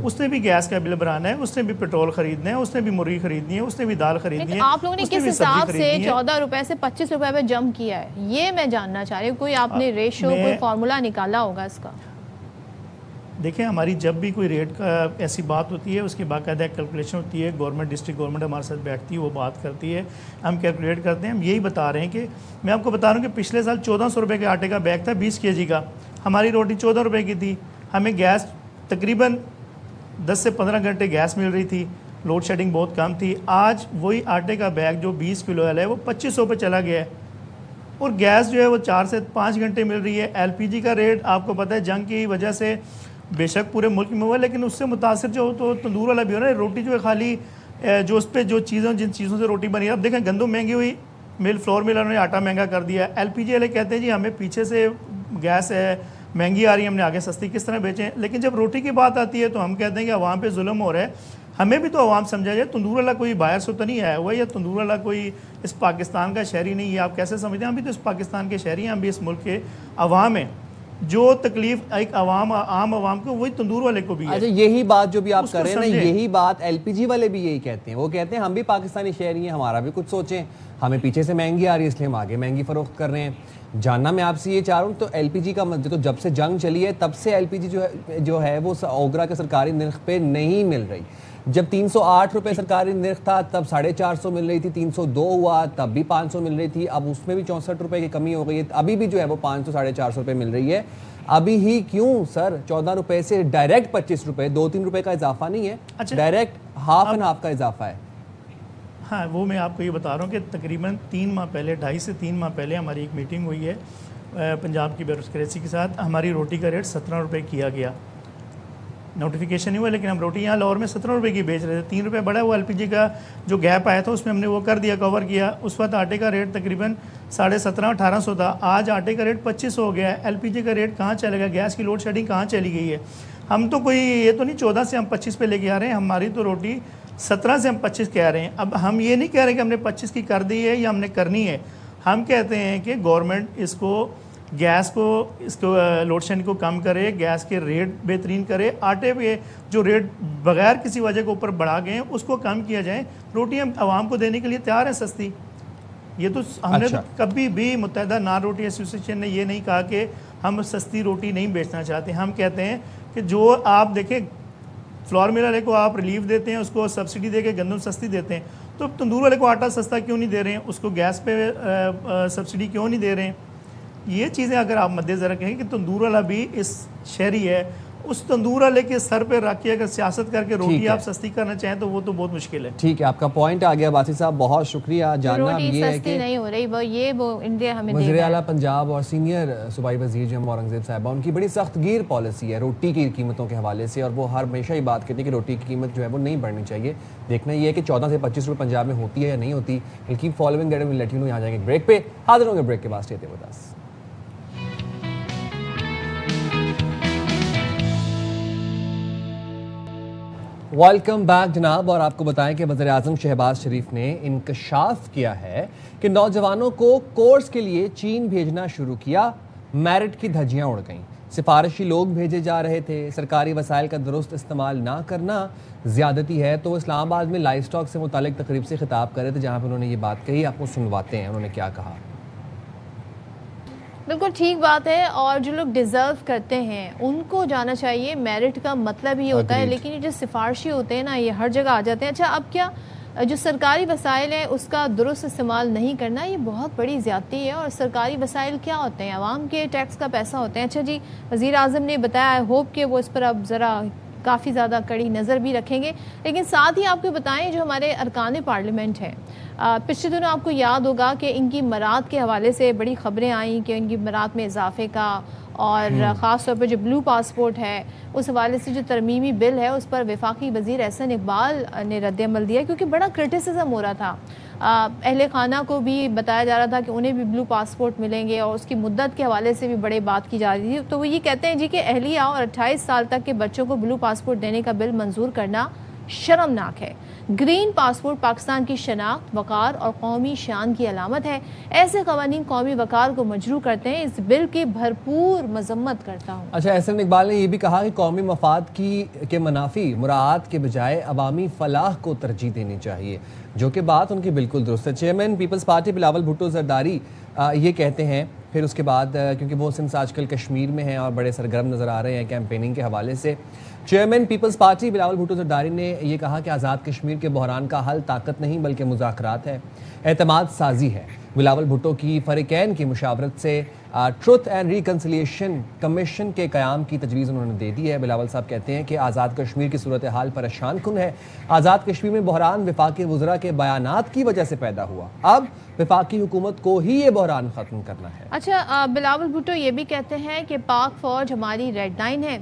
اس نے بھی گیس کا بل بھرانا ہے, اس نے بھی پیٹرول خریدنا ہے, اس نے بھی مرغی خریدنی ہے, اس نے بھی دال خریدنی ہے. آپ لوگوں نے کس حساب سے 14 روپے سے 25 روپے پہ جمپ کیا ہے, یہ میں جاننا چاہ رہی ہوں. کوئی آپ نے ریشو, کوئی فارمولا نکالا ہوگا اس کا؟ دیکھیں, ہماری جب بھی کوئی ریٹ کا ایسی بات ہوتی ہے, اس کی باقاعدہ کیلکولیشن ہوتی ہے. گورنمنٹ, ڈسٹرکٹ گورنمنٹ ہمارے ساتھ بیٹھتی ہے, وہ بات کرتی ہے, ہم کیلکولیٹ کرتے ہیں. ہم یہی بتا رہے ہیں کہ میں آپ کو بتا رہا ہوں کہ پچھلے سال 1400 روپے کے آٹے کا بیگ تھا 20 kg کا, ہماری روٹی 14 روپے کی تھی, ہمیں گیس تقریباً 10 سے 15 گھنٹے گیس مل رہی تھی, لوڈ شیڈنگ بہت کم تھی. آج وہی آٹے کا بیگ جو 20 کلو ہے وہ 2500 پہ چلا گیا ہے, اور گیس جو ہے وہ 4 سے 5 گھنٹے مل رہی ہے. LPG کا ریٹ آپ کو پتہ ہے جنگ کی وجہ سے بے شک پورے ملک میں ہوا, لیکن اس سے متاثر جو تو تندور والا بھی ہو رہا ہے. روٹی جو ہے خالی جو اس پہ جو چیزیں, جن چیزوں سے روٹی بنی ہے, اب دیکھیں گندم مہنگی ہوئی, مل فلور مل انہوں نے آٹا مہنگا کر دیا. LPG والے کہتے ہیں جی ہمیں پیچھے سے گیس ہے مہنگی آ رہی ہے, ہم نے آگے سستی کس طرح بیچیں. لیکن جب روٹی کی بات آتی ہے تو ہم کہتے ہیں کہ عوام پہ ظلم ہو رہا ہے. ہمیں بھی تو عوام سمجھا جائے. تندور والا کوئی باہر سے تو نہیں آیا ہوا, یا تندور والا کوئی اس پاکستان کا شہری نہیں ہے, آپ کیسے سمجھتے ہیں؟ ہم بھی تو اس پاکستان کے شہری ہیں, ہم بھی اس ملک کے عوام ہیں. جو تکلیف ایک عام عوام کو, وہی تندور والے کو بھی ہے. اچھا, یہی بات جو بھی آپ کر رہے ہیں نا, یہی بات LPG والے بھی یہی کہتے ہیں. وہ کہتے ہیں ہم بھی پاکستانی شہری ہیں, ہمارا بھی کچھ سوچیں, ہمیں پیچھے سے مہنگی آ رہی ہے اس لیے ہم آگے مہنگی فروخت کر رہے ہیں. جاننا میں آپ سے یہ چاہ رہا ہوں, تو LPG کا تو جب سے جنگ چلی ہے تب سے LPG جو ہے وہ اوگرا کے سرکاری نرخ پہ نہیں مل رہی. جب 308 روپے سرکاری نرخ تھا تب 450 مل رہی تھی, 302 ہوا تب بھی 500 مل رہی تھی, اب اس میں بھی 64 روپے کی کمی ہو گئی ہے. ابھی بھی جو ہے وہ 500-450 روپے مل رہی ہے. ابھی ہی کیوں سر 14 روپے سے ڈائریکٹ 25 روپے, 2-3 روپے کا اضافہ نہیں ہے, ڈائریکٹ ہاف اینڈ ہاف کا اضافہ ہے. ہاں, وہ میں آپ کو یہ بتا رہا ہوں کہ تقریباً 3 ماہ پہلے, 2.5 سے 3 ماہ پہلے ہماری ایک میٹنگ ہوئی ہے پنجاب کی بیوروکریسی کے ساتھ. ہماری روٹی کا ریٹ 17 روپے کیا گیا, نوٹیفیکیشن نہیں ہوا, لیکن ہم روٹی یہاں لاہور میں 17 روپے کی بیچ رہے تھے. 3 روپے بڑا وہ LPG کا جو گیپ آیا تھا اس میں ہم نے وہ کر دیا, کور کیا. اس وقت آٹے کا ریٹ تقریباً 1750-1800 تھا, آج آٹے کا ریٹ 2500 ہو گیا ہے. LPG کا ریٹ کہاں چلے گا, گیس کی لوڈ شیڈنگ کہاں چلی گئی ہے. ہم تو کوئی یہ تو نہیں 14 سے ہم 25 پہ لے کے آ رہے ہیں, ہماری تو روٹی 17 سے ہم 25 کہہ رہے ہیں. اب ہم یہ نہیں کہہ رہے کہ ہم نے 25 کی کر دی ہے یا ہم نے کرنی ہے. ہم کہتے ہیں کہ گورنمنٹ اس کو گیس کو لوڈ شیڈنگ کو کم کرے, گیس کے ریٹ بہترین کرے, آٹے پہ جو ریٹ بغیر کسی وجہ کے اوپر بڑھا گئے ہیں اس کو کم کیا جائے. روٹی ہم عوام کو دینے کے لیے تیار ہیں سستی. یہ تو ہم نے تو کبھی بھی متحدہ نان روٹی ایسوسی ایشن نے یہ نہیں کہا کہ ہم سستی روٹی نہیں بیچنا چاہتے. ہم کہتے ہیں کہ جو آپ دیکھیں فلور مل والے کو آپ ریلیف دیتے ہیں, اس کو سبسڈی دے کے گندم سستی دیتے ہیں, تو تندور والے کو آٹا سستا کیوں نہیں دے رہے ہیں, اس کو گیس پہ سبسڈی کیوں نہیں دے رہے ہیں. یہ چیزیں اگر آپ مد نظر رکھیں کہ تندور والا بھی اس شہری ہے, اس تندور والے کے سر پہ رکھ کے اگر سیاست کر کے روٹی آپ سستی کرنا چاہیں تو وہ تو بہت مشکل ہے. ٹھیک ہے, آپ کا پوائنٹ آ گیا باسی صاحب, بہت شکریہ. جاننا یہ ہے کہ نہیں ہو رہی وہ انڈیا ہمیں وزیر اعلیٰ پنجاب اور سینئر صوبائی وزیر جو اورنگزیب صاحبہ, ان کی بڑی سخت گیر پالیسی ہے روٹی کی قیمتوں کے حوالے سے, اور وہ ہمیشہ ہی بات کرتی ہے کہ روٹی کی قیمت جو ہے وہ نہیں بڑھنی چاہیے. دیکھنا یہ ہے کہ 14 سے 25 روپے پنجاب میں ہوتی ہے یا نہیں ہوتی. we'll keep following that and we'll let you know. یہاں جائیں گے بریک پہ, حاضر ہوں گے بریک کے بعد. stay with us. Welcome back جناب. اور آپ کو بتائیں کہ وزیر اعظم شہباز شریف نے انکشاف کیا ہے کہ نوجوانوں کو کورس کے لیے چین بھیجنا شروع کیا, میرٹ کی دھجیاں اڑ گئیں, سفارشی لوگ بھیجے جا رہے تھے, سرکاری وسائل کا درست استعمال نہ کرنا زیادتی ہے. تو اسلام آباد میں لائف سٹاک سے متعلق تقریب سے خطاب کر رہے تھے جہاں پہ انہوں نے یہ بات کہی, آپ کو سنواتے ہیں انہوں نے کیا کہا. بالکل ٹھیک بات ہے، اور جو لوگ ڈیزرو کرتے ہیں ان کو جانا چاہیے. میرٹ کا مطلب ہی ہوتا ہے، لیکن یہ جو سفارشی ہوتے ہیں نا یہ ہر جگہ آ جاتے ہیں. اچھا اب کیا جو سرکاری وسائل ہیں اس کا درست استعمال نہیں کرنا یہ بہت بڑی زیادتی ہے. اور سرکاری وسائل کیا ہوتے ہیں؟ عوام کے ٹیکس کا پیسہ ہوتے ہیں. اچھا جی، وزیر اعظم نے بتایا، آئی ہوپ کہ وہ اس پر اب ذرا کافی زیادہ کڑی نظر بھی رکھیں گے. لیکن ساتھ ہی آپ کو بتائیں جو ہمارے ارکان پارلیمنٹ ہیں، پچھلے دنوں آپ کو یاد ہوگا کہ ان کی مراد کے حوالے سے بڑی خبریں آئیں کہ ان کی مراد میں اضافے کا، اور خاص طور پہ جو بلو پاسپورٹ ہے اس حوالے سے جو ترمیمی بل ہے اس پر وفاقی وزیر احسن اقبال نے رد عمل دیا، کیونکہ بڑا کرٹیسزم ہو رہا تھا. اہل خانہ کو بھی بتایا جا رہا تھا کہ انہیں بھی بلو پاسپورٹ ملیں گے، اور اس کی مدت کے حوالے سے بھی بڑے بات کی جا رہی تھی. تو وہ یہ کہتے ہیں جی کہ اہلیہ اور 28 سال تک کے بچوں کو بلو پاسپورٹ دینے کا بل منظور کرنا شرمناک ہے. گرین پاسپورٹ پاکستان کی شناخت، وقار اور قومی شان کی علامت ہے. ایسے قوانین قومی وقار کو مجروح کرتے ہیں. اس بل کی بھرپور مذمت کرتا ہوں. اچھا، احسن اقبال نے یہ بھی کہا کہ قومی مفاد کے منافی مراعات کے بجائے عوامی فلاح کو ترجیح دینی چاہیے، جو کہ بات ان کی بالکل درست ہے. چیئرمین پیپلز پارٹی بلاول بھٹو زرداری یہ کہتے ہیں. پھر اس کے بعد کیونکہ وہ سنس آج کل کشمیر میں ہیں اور بڑے سرگرم نظر آ رہے ہیں کیمپیننگ کے حوالے سے، چیئرمین پیپلز پارٹی بلاول بھٹو زرداری نے یہ کہا کہ آزاد کشمیر کے بحران کا حل طاقت نہیں بلکہ مذاکرات ہے، اعتماد سازی ہے. بلاول بھٹو کی فریقین کی مشاورت سے ٹروتھ اینڈ ریکنسیلیشن کمیشن کے قیام کی تجویز انہوں نے دے دی ہے. بلاول صاحب کہتے ہیں کہ آزاد کشمیر کی صورتحال پریشان کن ہے. آزاد کشمیر میں بحران وفاقی وزراء کے بیانات کی وجہ سے پیدا ہوا، اب وفاقی حکومت کو ہی یہ بحران ختم کرنا ہے. اچھا، بلاول بھٹو یہ بھی کہتے ہیں کہ پاک فوج ہماری ریڈ لائن ہے،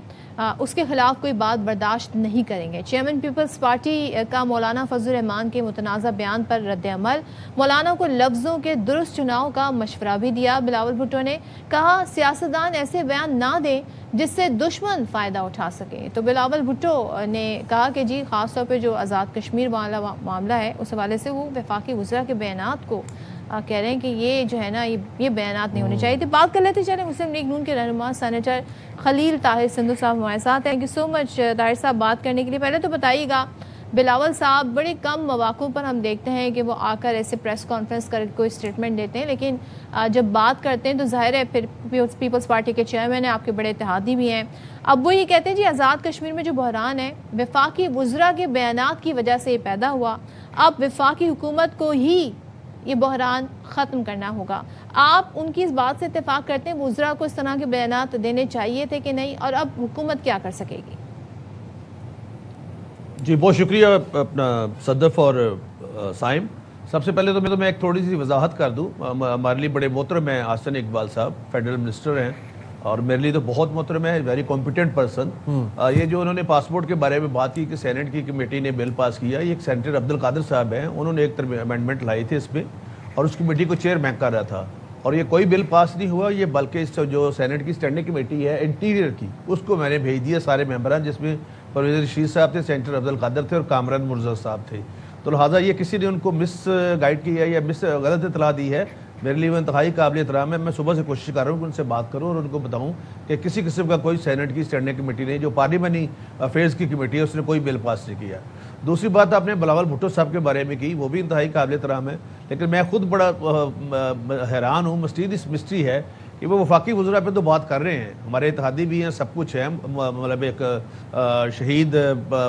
اس کے خلاف کوئی بات برداشت نہیں کریں گے. چیئرمین پیپلز پارٹی کا مولانا فضل الرحمان کے متنازع بیان پر رد عمل. مولانا کو لفظوں کے درست چناؤ کا مشورہ بھی دیا. بلاول بھٹو نے کہا سیاستدان ایسے بیان نہ دیں جس سے دشمن فائدہ اٹھا سکے. تو بلاول بھٹو نے کہا کہ جی خاص طور پہ جو آزاد کشمیر والا معاملہ ہے اس حوالے سے وہ وفاقی وزراء کے بیانات کو کہہ رہے ہیں کہ یہ جو ہے نا یہ بیانات نہیں ہونے چاہیے تھے. بات کر لیتے چلیں مسلم لیگ نون کے رہنما سینیٹر خلیل طاہر سندھو صاحب ہمارے ساتھ ہیں. تھینک یو سو مچ طاہر صاحب بات کرنے کے لیے. پہلے تو بتائیے گا، بلاول صاحب بڑے کم مواقع پر ہم دیکھتے ہیں کہ وہ آ کر ایسے پریس کانفرنس کر کوئی اسٹیٹمنٹ دیتے ہیں، لیکن جب بات کرتے ہیں تو ظاہر ہے پھر پیپلز پارٹی کے چیئرمین ہیں، آپ کے بڑے اتحادی بھی ہیں. اب وہ یہ کہتے ہیں جی آزاد کشمیر میں جو بحران ہے وفاقی وزراء کے بیانات کی وجہ سے یہ پیدا ہوا، اب وفاقی حکومت کو ہی یہ بحران ختم کرنا ہوگا. آپ ان کی اس بات سے اتفاق کرتے ہیں وزراء کو اس طرح کے بیانات دینے چاہیے تھے کہ نہیں، اور اب حکومت کیا کر سکے گی؟ جی بہت شکریہ اپنا صدف اور سائم. سب سے پہلے تو میں ایک تھوڑی سی وضاحت کر دوں. ہمارے لیے بڑے محترم ہیں احسن اقبال صاحب، فیڈرل منسٹر ہیں، اور میرے لیے تو بہت محترم ہے، ویری کمپیٹنٹ پرسن. یہ جو انہوں نے پاسپورٹ کے بارے میں بات کی کہ سینٹ کی کمیٹی نے بل پاس کیا، یہ ایک سینیٹر عبد القادر صاحب ہیں، انہوں نے ایک امینڈمنٹ لائی تھی اس پہ، اور اس کمیٹی کو چیئر میں کر رہا تھا. اور یہ کوئی بل پاس نہیں ہوا، یہ بلکہ اس جو سینٹ کی اسٹینڈنگ کمیٹی ہے انٹیریئر کی، اس کو میں نے بھیج دیا سارے ممبران، جس میں پرویز رشید صاحب تھے، سینیٹر عبد القادر تھے، اور کامران مرزا صاحب تھے. تو لہٰذا یہ کسی نے ان کو مس گائیڈ کیا یا غلط اطلاع دی ہے، میرے لیے وہ انتہائی قابل احترام ہے. میں صبح سے کوشش کر رہا ہوں کہ ان سے بات کروں اور ان کو بتاؤں کہ کسی قسم کا کوئی سینٹ کی اسٹینڈنگ کمیٹی نہیں، جو پارلیمانی افیئرز کی کمیٹی ہے، اس نے کوئی بل پاس نہیں کیا. دوسری بات آپ نے بلاول بھٹو صاحب کے بارے میں کی، وہ بھی انتہائی قابل احترام ہے، لیکن میں خود بڑا حیران ہوں. مسٹری ہے کہ وہ وفاقی وزراء پہ تو بات کر رہے ہیں، ہمارے اتحادی بھی ہیں، سب کچھ ہے، مطلب ایک شہید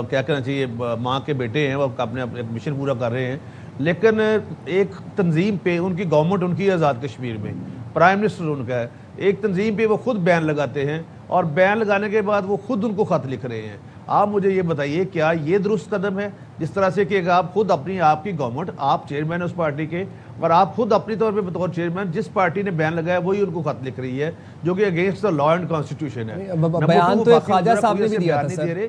کیا کہنا چاہیے ماں کے بیٹے ہیں، وہ اپنے ایک مشن پورا کر رہے ہیں. لیکن ایک تنظیم پہ ان کی گورنمنٹ ان کی آزاد کشمیر میں پرائم منسٹر ان کا ہے، ایک تنظیم پہ وہ خود بیان لگاتے ہیں، اور بیان لگانے کے بعد وہ خود ان کو خط لکھ رہے ہیں. آپ مجھے یہ بتائیے کیا یہ درست قدم ہے؟ جس طرح سے کہ آپ خود اپنی آپ کی گورنمنٹ، آپ چیئرمین اس پارٹی کے، اور آپ خود اپنی طور پہ بطور چیئرمین جس پارٹی نے بیان لگایا وہی ان کو خط لکھ رہی ہے، جو کہ against the law and constitution ہے. بیان تو خواجہ صاحب نے بھی دیا تھا سر.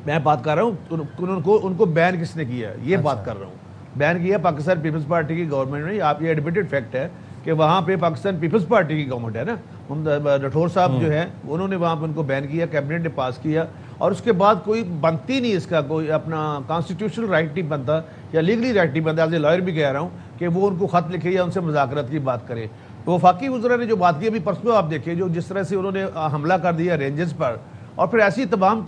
میں بات کر رہا ہوں ان کو بین کس نے کیا، یہ بات کر رہا ہوں. بین کیا پاکستان پیپلز پارٹی کی گورنمنٹ نے. آپ یہ ایڈمیٹڈ فیکٹ ہے کہ وہاں پہ پاکستان پیپلز پارٹی کی گورنمنٹ ہے نا، رٹھور صاحب جو ہیں انہوں نے وہاں پہ ان کو بین کیا، کیبنٹ نے پاس کیا، اور اس کے بعد کوئی بنتی نہیں، اس کا کوئی اپنا کانسٹیٹیوشنل رائٹ نہیں بنتا یا لیگلی رائٹ نہیں بنتا. ایز اے لائر بھی کہہ رہا ہوں کہ وہ ان کو خط لکھے یا ان سے مذاکرات کی بات کرے. تو وفاقی وزراء نے جو بات کی ابھی پرسوں آپ دیکھیں، جو جس طرح سے انہوں نے حملہ کر دیا رینجرز پر، اور پھر ایسی تمام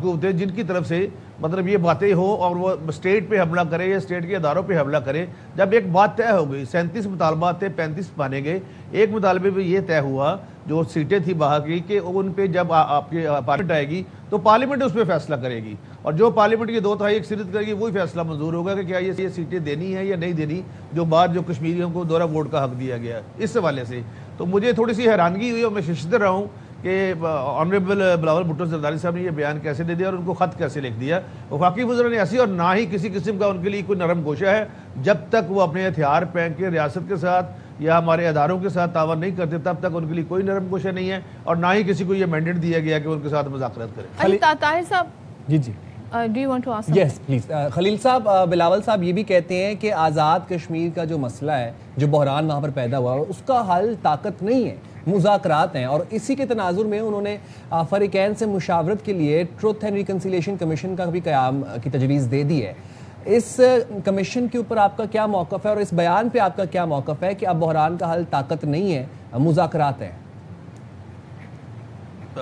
قوتیں جن کی طرف سے مطلب یہ باتیں ہو اور وہ اسٹیٹ پہ حملہ کرے یا اسٹیٹ کے اداروں پہ حملہ کرے. جب ایک بات طے ہو گئی, 37 مطالبات تھے, 35 مانے گئے, ایک مطالبے پہ یہ طے ہوا جو سیٹیں تھی باہر کی کہ ان پہ جب آپ کی پارلیمنٹ آئے گی تو پارلیمنٹ اس پہ فیصلہ کرے گی, اور جو پارلیمنٹ کی 2/3 اکثریت کرے گی وہی فیصلہ منظور ہوگا کہ کیا یہ سیٹیں دینی ہیں یا نہیں دینی, جو بعد جو کشمیریوں کو دوہرا ووٹ کا حق دیا گیا. اس حوالے سے تو مجھے تھوڑی سی حیرانگی ہوئی اور میں ششدر رہا ہوں کہ آنریبل بلاول بھٹو زرداری صاحب نے یہ بیان کیسے دے دیا اور ان کو خط کیسے لکھ دیا. وفاقی وزراء نے ایسی, اور نہ ہی کسی قسم کا ان کے لیے کوئی نرم گوشہ ہے. جب تک وہ اپنے ہتھیار پھینک کے ریاست کے ساتھ یا ہمارے اداروں کے ساتھ تعاون نہیں کرتے تب تک ان کے لیے کوئی نرم گوشہ نہیں ہے, اور نہ ہی کسی کو یہ مینڈیٹ دیا گیا کہ ان کے ساتھ مذاکرات کریں. طاہر صاحب, جی do you want to ask? Yes please. Khalil صاحب, بلاول صاحب یہ بھی کہتے ہیں کہ آزاد کشمیر کا جو مسئلہ ہے, جو بحران وہاں پر پیدا ہوا ہے, اس کا حل طاقت نہیں ہے, مذاکرات ہیں, اور اسی کے تناظر میں انہوں نے فریقین سے مشاورت کے لیے ٹروتھ اینڈ ریکنسیلیشن کمیشن کا بھی قیام کی تجویز دے دی ہے. اس کمیشن کے اوپر آپ کا کیا موقف ہے, اور اس بیان پہ آپ کا کیا موقف ہے کہ اب بحران کا حل طاقت نہیں ہے, مذاکرات ہیں؟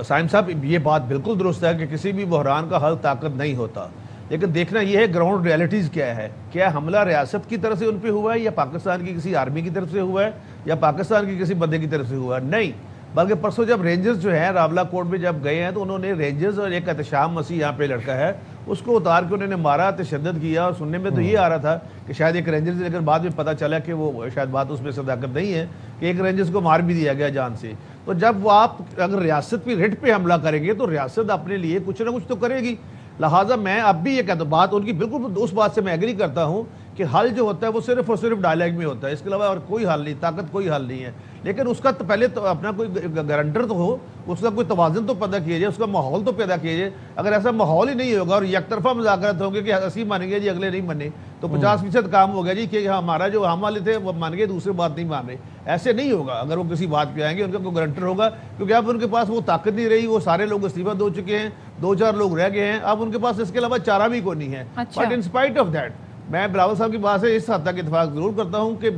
سائم صاحب, یہ بات بالکل درست ہے کہ کسی بھی بحران کا حل طاقت نہیں ہوتا, لیکن دیکھنا یہ ہے گراؤنڈ ریالٹیز کیا ہے. کیا حملہ ریاست کی طرف سے ان پہ ہوا ہے, یا پاکستان کی کسی آرمی کی طرف سے ہوا ہے, یا پاکستان کی کسی بندے کی طرف سے ہوا ہے؟ نہیں, بلکہ پرسوں جب رینجرز جو ہیں راولہ کوٹ میں جب گئے ہیں تو انہوں نے رینجرز اور ایک احتشام مسیح یہاں پہ لڑکا ہے اس کو اتار کے انہوں نے مارا, تشدد کیا, اور سننے میں تو یہ آ رہا تھا کہ شاید ایک رینجرز, لیکن بعد میں پتہ چلا کہ وہ شاید بات اس میں صداقت نہیں ہے کہ ایک رینجرز کو مار بھی دیا گیا جان سے. تو جب وہ آپ اگر ریاست پہ رٹ پہ حملہ کریں گے تو ریاست اپنے لیے کچھ نہ کچھ تو کرے گی. لہٰذا میں اب بھی یہ کہتا ہوں, بات ان کی بالکل اس بات سے میں ایگری کرتا ہوں کہ حل جو ہوتا ہے وہ صرف اور صرف ڈائلیگ میں ہوتا ہے, اس کے علاوہ اور کوئی حل نہیں, طاقت کوئی حل نہیں ہے. لیکن اس کا تو پہلے تو اپنا کوئی گارنٹر تو ہو, اس کا کوئی توازن تو پیدا کیا جائے, اس کا ماحول تو پیدا کیا جائے. اگر ایسا ماحول ہی نہیں ہوگا اور یک طرفہ مذاکرات ہوں گے کہ اسی مانیں گے جی اگلے نہیں مانے, تو 50% کام ہو گیا جی کہ ہمارا جو ہم والے تھے وہ مان گئے, دوسرے بات نہیں مان رہے. ایسے نہیں ہوگا. اگر وہ کسی بات پہ آئیں گے ان کا کوئی گارنٹر ہوگا, کیونکہ اب ان کے پاس وہ طاقت نہیں رہی, وہ سارے لوگ استعفیٰ دے چکے ہیں, 2-4 لوگ رہ گئے ہیں, اب ان کے پاس اس کے علاوہ چارہ بھی کوئی نہیں ہے. But in spite of that میں بلاول صاحب کی بات سے اس حد تک اتفاق ضرور کرتا ہوں کہ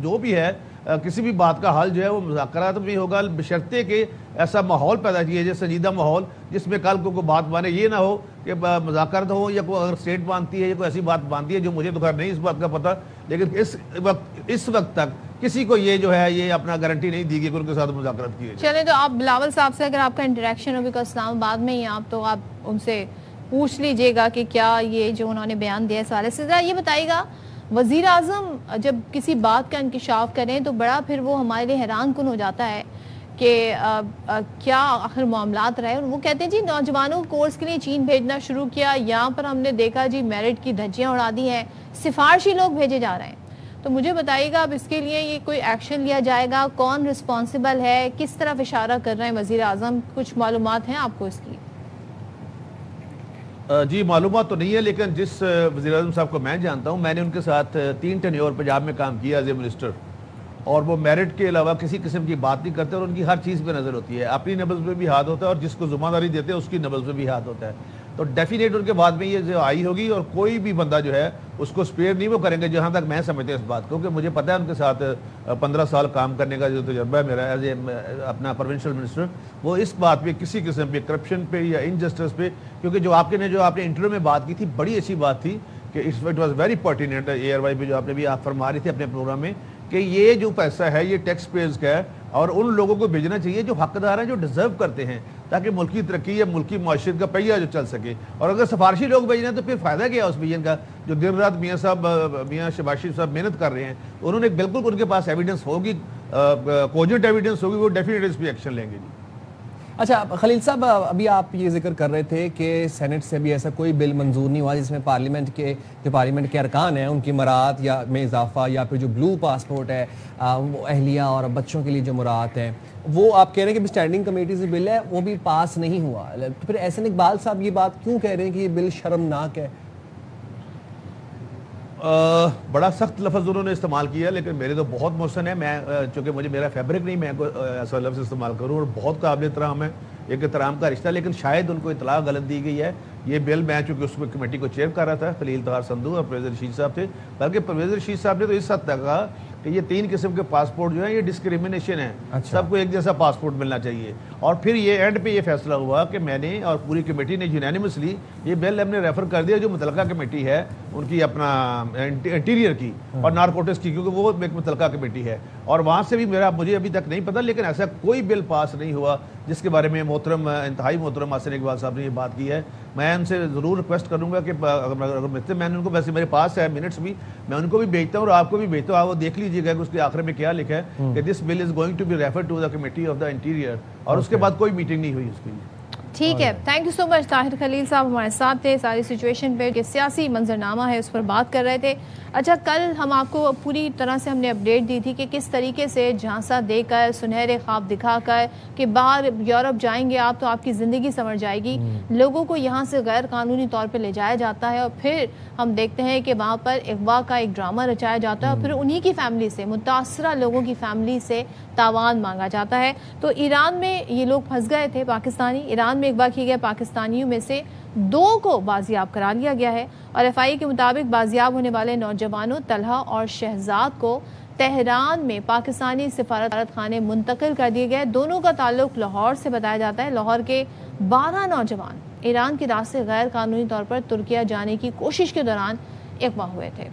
جو بھی ہے کسی بھی بات کا حل جو ہے وہ مذاکرات میں ہوگا, بشرطے کہ ایسا ماحول پیدا کیا جائے, سنجیدہ ماحول, جس میں کل کو کوئی بات مانے. یہ نہ ہو کہ مذاکرات ہو یا کوئی اگر اسٹیٹ مانتی ہے یا کوئی ایسی بات مانتی ہے جو مجھے تو خیر نہیں اس بات کا پتہ, لیکن اس وقت تک کسی کو یہ جو ہے یہ اپنا گارنٹی نہیں دی گئی کہ ان کے ساتھ مذاکرات کیے جائے. چلیں, تو آپ بلاول صاحب سے اگر آپ کا انٹریکشن ہو, بیکاز اسلام آباد میں ہی آپ, تو آپ ان سے پوچھ لیجئے گا کہ کیا یہ جو انہوں نے بیان دیا اس حوالے سے. ذرا یہ بتائیے گا, وزیر اعظم جب کسی بات کا انکشاف کریں تو بڑا پھر وہ ہمارے لیے حیران کن ہو جاتا ہے کہ کیا آخر معاملات رہے. وہ کہتے ہیں جی نوجوانوں کو کورس کے لیے چین بھیجنا شروع کیا, یہاں پر ہم نے دیکھا جی میرٹ کی دھجیاں اڑا دی ہیں, سفارشی لوگ بھیجے جا رہے ہیں. تو مجھے بتائیے گا اب اس کے لیے یہ کوئی ایکشن لیا جائے گا, کون رسپانسبل ہے, کس طرف اشارہ کر رہے ہیں وزیر اعظم, کچھ معلومات ہیں آپ کو اس کی؟ جی معلومات تو نہیں ہے, لیکن جس وزیر اعظم صاحب کو میں جانتا ہوں, میں نے ان کے ساتھ 3 ٹینیور پنجاب میں کام کیا ایز اے منسٹر, اور وہ میرٹ کے علاوہ کسی قسم کی بات نہیں کرتے, اور ان کی ہر چیز پہ نظر ہوتی ہے. اپنی نبض پہ بھی ہاتھ ہوتا ہے, اور جس کو ذمہ داری دیتے ہیں اس کی نبض پہ بھی ہاتھ ہوتا ہے. تو ڈیفینیٹ ان کے بعد میں یہ جو آئی ہوگی, اور کوئی بھی بندہ جو ہے اس کو اسپیئر نہیں وہ کریں گے, جہاں تک میں سمجھتا ہوں اس بات کو, کہ مجھے پتہ ہے ان کے ساتھ 15 سال کام کرنے کا جو تجربہ ہے میرا ایز اے اپنا پروونشل منسٹر, وہ اس بات پہ کسی قسم پہ کرپشن پہ یا انجسٹس پہ, کیونکہ جو آپ نے انٹرویو میں بات کی تھی بڑی اچھی بات تھی کہ it was very pertinent A R Y پہ جو آپ نے بھی آپ فرما رہی تھی اپنے پروگرام میں, کہ یہ جو پیسہ ہے یہ ٹیکس پیئرز کا ہے, اور ان لوگوں کو بھیجنا چاہیے جو حقدار ہیں, جو ڈیزرو کرتے ہیں, تاکہ ملکی ترقی یا ملکی معاشرت کا پہیہ جو چل سکے. اور اگر سفارشی لوگ بھیجنا ہے تو پھر فائدہ کیا اس مشن کا, جو دن رات میاں شہباز شریف صاحب محنت کر رہے ہیں, انہوں نے بالکل ان کے پاس ایویڈنس ہوگی, کوجنٹ ایویڈنس ہوگی, وہ ڈیفینیٹلی اس پہ ایکشن لیں گے. جی اچھا خلیل صاحب, ابھی آپ یہ ذکر کر رہے تھے کہ سینٹ سے بھی ایسا کوئی بل منظور نہیں ہوا جس میں پارلیمنٹ کے ارکان ہیں ان کی مراعات یا میں اضافہ, یا پھر جو بلو پاسپورٹ ہے وہ اہلیہ اور بچوں کے لیے جو مراعات ہیں, وہ آپ کہہ رہے ہیں کہ اسٹینڈنگ کمیٹی سے بل ہے وہ بھی پاس نہیں ہوا. تو پھر احسن اقبال صاحب یہ بات کیوں کہہ رہے ہیں کہ یہ بل شرمناک ہے؟ بڑا سخت لفظ انہوں نے استعمال کیا, لیکن میرے تو بہت محسن ہے. میں چونکہ مجھے میرا فیبرک نہیں میں ایسا لفظ استعمال کروں, اور بہت قابل احترام ہے, ایک احترام کا رشتہ, لیکن شاید ان کو اطلاع غلط دی گئی ہے. یہ بل میں چونکہ اس کمیٹی کو چیئر کر رہا تھا, خلیل طاہر سندھو اور پرویز رشید صاحب تھے, بلکہ پرویز رشید صاحب نے تو اس حد تک کہا کہ یہ 3 قسم کے پاسپورٹ جو ہیں یہ ڈسکریمنیشن ہے. اچھا. سب کو ایک جیسا پاسپورٹ ملنا چاہیے. اور پھر یہ اینڈ پہ یہ فیصلہ ہوا کہ میں نے اور پوری کمیٹی نے یونینیمسلی یہ بل ہم نے ریفر کر دیا جو متعلقہ کمیٹی ہے ان کی اپنا انٹیریئر کی اور نارکوٹکس کی, کیونکہ وہ ایک متعلقہ کمیٹی ہے, اور وہاں سے بھی مجھے ابھی تک نہیں پتہ, لیکن ایسا کوئی بل پاس نہیں ہوا جس کے بارے میں محترم انتہائی محترم حسن اقبال صاحب نے یہ بات کی ہے. میں ان سے ضرور ریکویسٹ کروں گا کہ اگر میں نے ان کو, ویسے میرے پاس ہے منٹس بھی, میں ان کو بھی بھیجتا ہوں اور آپ کو بھی بھیجتا ہوں, آپ وہ دیکھ لیجیے گا کہ اس کے آخر میں کیا لکھا ہے کہ this bill is going to be refer to the committee of the interior, اور اس کے بعد کوئی میٹنگ نہیں ہوئی اس کی. ٹھیک ہے, تھینک یو سو مچ. طاہر خلیل صاحب ہمارے ساتھ تھے, ساری سچویشن پہ جو سیاسی منظرنامہ ہے اس پر بات کر رہے تھے. اچھا, کل ہم آپ کو پوری طرح سے ہم نے اپڈیٹ دی تھی کہ کس طریقے سے جھانسا دے کر, سنہرے خواب دکھا کر کہ باہر یورپ جائیں گے آپ تو آپ کی زندگی سنور جائے گی, لوگوں کو یہاں سے غیر قانونی طور پہ لے جایا جاتا ہے, اور پھر ہم دیکھتے ہیں کہ وہاں پر اغوا کا ایک ڈرامہ رچایا جاتا ہے, اور پھر انہی کی فیملی سے, متاثرہ لوگوں کی فیملی سے تاوان مانگا جاتا ہے. تو ایران میں یہ لوگ پھنس گئے تھے پاکستانی, ایران میں اغوا کیے گئے پاکستانیوں میں سے 2 کو بازیاب کرا لیا گیا ہے, اور ایف آئی کے مطابق بازیاب ہونے والے نوجوانوں طلحہ اور شہزاد کو تہران میں پاکستانی سفارت خانے منتقل کر دیے گئے. دونوں کا تعلق لاہور سے بتایا جاتا ہے. لاہور کے 12 نوجوان ایران کی راستے غیر قانونی طور پر ترکیہ جانے کی کوشش کے دوران اغوا ہوئے تھے,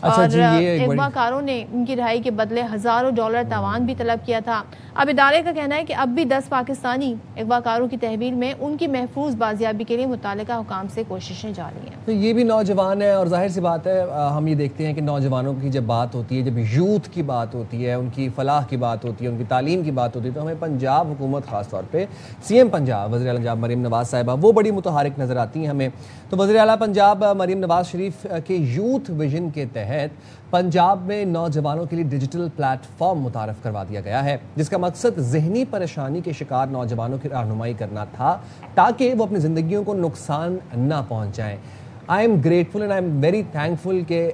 اور اغوا کاروں نے ان کی رہائی کے بدلے ہزاروں ڈالر تاوان بھی طلب کیا تھا. اب ادارے کا کہنا ہے کہ اب بھی 10 پاکستانی اغوا کاروں کی تحویل میں ان کی محفوظ بازیابی کے لیے متعلقہ حکام سے کوششیں جاری ہیں. تو یہ بھی نوجوان ہے, اور ظاہر سی بات ہے ہم یہ دیکھتے ہیں کہ نوجوانوں کی جب بات ہوتی ہے, جب یوتھ کی بات ہوتی ہے, ان کی فلاح کی بات ہوتی ہے, ان کی تعلیم کی بات ہوتی ہے, تو ہمیں پنجاب حکومت خاص طور پہ سی ایم پنجاب وزیر اعلیٰ پنجاب مریم نواز صاحبہ وہ بڑی متحرک نظر آتی ہیں ہمیں. تو وزیر اعلیٰ پنجاب مریم نواز شریف کے یوتھ ویژن کے تحت پنجاب میں نوجوانوں کے لیے ڈیجیٹل پلیٹ فارم متعارف کروا دیا گیا ہے, جس کا مقصد ذہنی پریشانی کے شکار نوجوانوں کی رہنمائی کرنا تھا تاکہ وہ اپنی زندگیوں کو نقصان نہ پہنچائیں. I am grateful and I am very thankful کہ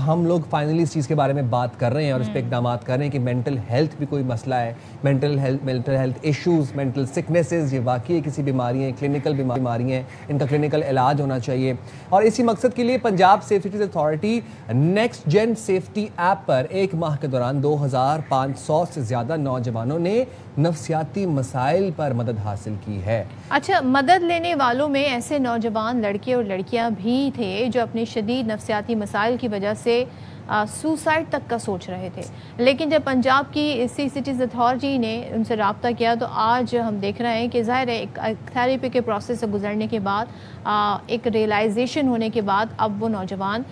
ہم لوگ فائنلی اس چیز کے بارے میں بات کر رہے ہیں اور اس پہ اقدامات کر رہے ہیں کہ مینٹل ہیلتھ بھی کوئی مسئلہ ہے, مینٹل ہیلتھ ایشوز, مینٹل سکنیسز یہ واقعی کسی بیماری ہیں, کلینکل بیماری ہیں, ان کا کلینکل علاج ہونا چاہیے. اور اسی مقصد کے لیے Punjab safe cities authority next gen safety app پر 1 ماہ کے دوران 2500 سے زیادہ نوجوانوں نے نفسیاتی مسائل پر مدد حاصل کی ہے. اچھا, مدد لینے والوں میں ایسے نوجوان لڑکے اور لڑکیاں بھی تھے جو اپنی شدید نفسیاتی مسائل کی وجہ سے سوسائڈ تک کا سوچ رہے تھے, لیکن جب پنجاب کی سی سٹیز اتھارٹی نے ان سے رابطہ کیا تو آج ہم دیکھ رہے ہیں کہ ظاہر ہے ایک تھیراپی کے پروسیس سے گزرنے کے بعد, ایک ریئلائزیشن ہونے کے بعد اب وہ نوجوان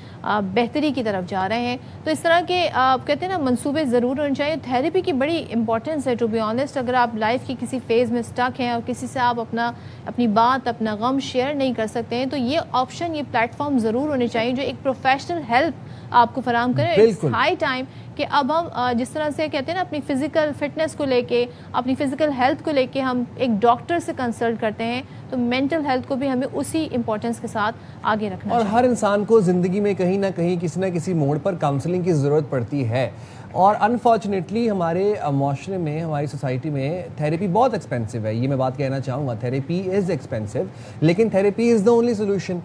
بہتری کی طرف جا رہے ہیں. تو اس طرح کے کہتے ہیں نا منصوبے ضرور ہونے چاہیے. تھیراپی کی بڑی امپورٹنس ہے, ٹو بی آنیسٹ. اگر آپ لائف کی کسی فیز میں اسٹک ہیں اور کسی سے آپ اپنی بات, اپنا غم شیئر نہیں کر سکتے ہیں, تو یہ آپشن, یہ پلیٹ فارم ضرور ہونے چاہیے جو ایک پروفیشنل ہیلپ آپ کو فراہم کریں. اٹس ہائی ٹائم کہ اب ہم جس طرح سے کہتے ہیں نا اپنی فزیکل فٹنس کو لے کے, اپنی فزیکل ہیلتھ کو لے کے ہم ایک ڈاکٹر سے کنسلٹ کرتے ہیں, تو مینٹل ہیلتھ کو بھی ہمیں اسی امپورٹنس کے ساتھ آگے رکھنا اور چاہیے. ہر انسان کو زندگی میں کہیں نہ کہیں کسی نہ کسی موڑ پر کاؤنسلنگ کی ضرورت پڑتی ہے, اور انفارچونیٹلی ہمارے معاشرے میں, ہماری سوسائٹی میں تھیراپی بہت ایکسپینسو ہے. یہ میں بات کہنا چاہوں گا, تھیراپی از ایکسپینسو, لیکن therapy is the only solution.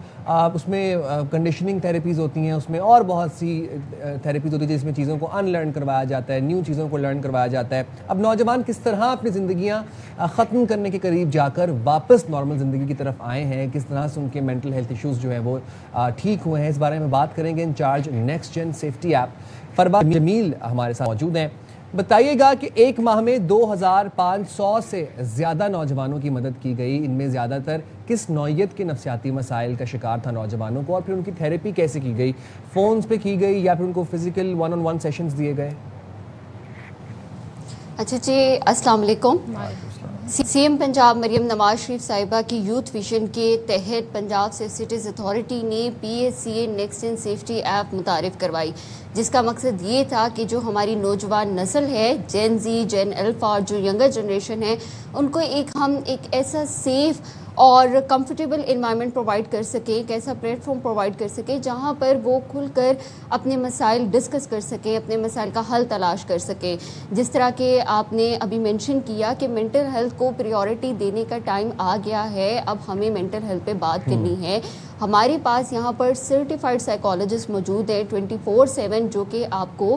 اس میں کنڈیشننگ تھیراپیز ہوتی ہیں, اس میں اور بہت سی تھیراپیز ہوتی ہیں جس میں چیزوں کو ان لرن کروایا جاتا ہے, نیو چیزوں کو لرن کروایا جاتا ہے. اب نوجوان کس طرح اپنی زندگیاں ختم کرنے کے قریب جا کر واپس نارمل زندگی کی طرف آئے ہیں, کس طرح سے ان کے مینٹل ہیلتھ ایشوز جو ہیں وہ ٹھیک ہوئے ہیں, اس بارے میں بات کریں گے. Incharge next gen safety app فربا جمیل ہمارے ساتھ موجود ہیں. بتائیے گا کہ 1 ماہ میں 2500 سے زیادہ نوجوانوں کی مدد کی گئی. ان میں زیادہ تر کس نوعیت کے نفسیاتی مسائل کا شکار تھا نوجوانوں کو, اور پھر ان کی تھیراپی کیسے کی گئی, فونز پہ کی گئی یا پھر ان کو فزیکل 1-on-1 سیشنز دیے گئے؟ اچھا جی, السلام علیکم. سی ایم پنجاب مریم نواز شریف صاحبہ کی یوتھ ویژن کے تحت پنجاب سیف سٹیز اتھارٹی نے PSCA next gen safety app متعارف کروائی, جس کا مقصد یہ تھا کہ جو ہماری نوجوان نسل ہے, جین زی, جین الفا, جو ینگر جنریشن ہے, ان کو ہم ایک ایسا سیف اور کمفرٹیبل انوائرمنٹ پرووائڈ کر سکیں, ایک ایسا پلیٹ فارم پرووائڈ کر سکیں جہاں پر وہ کھل کر اپنے مسائل ڈسکس کر سکیں, اپنے مسائل کا حل تلاش کر سکیں. جس طرح کہ آپ نے ابھی مینشن کیا کہ مینٹل ہیلتھ کو پریورٹی دینے کا ٹائم آ گیا ہے, اب ہمیں مینٹل ہیلتھ پہ بات کرنی ہے. ہمارے پاس یہاں پر سرٹیفائڈ سائیکالوجسٹ موجود ہے 24/7, جو کہ آپ کو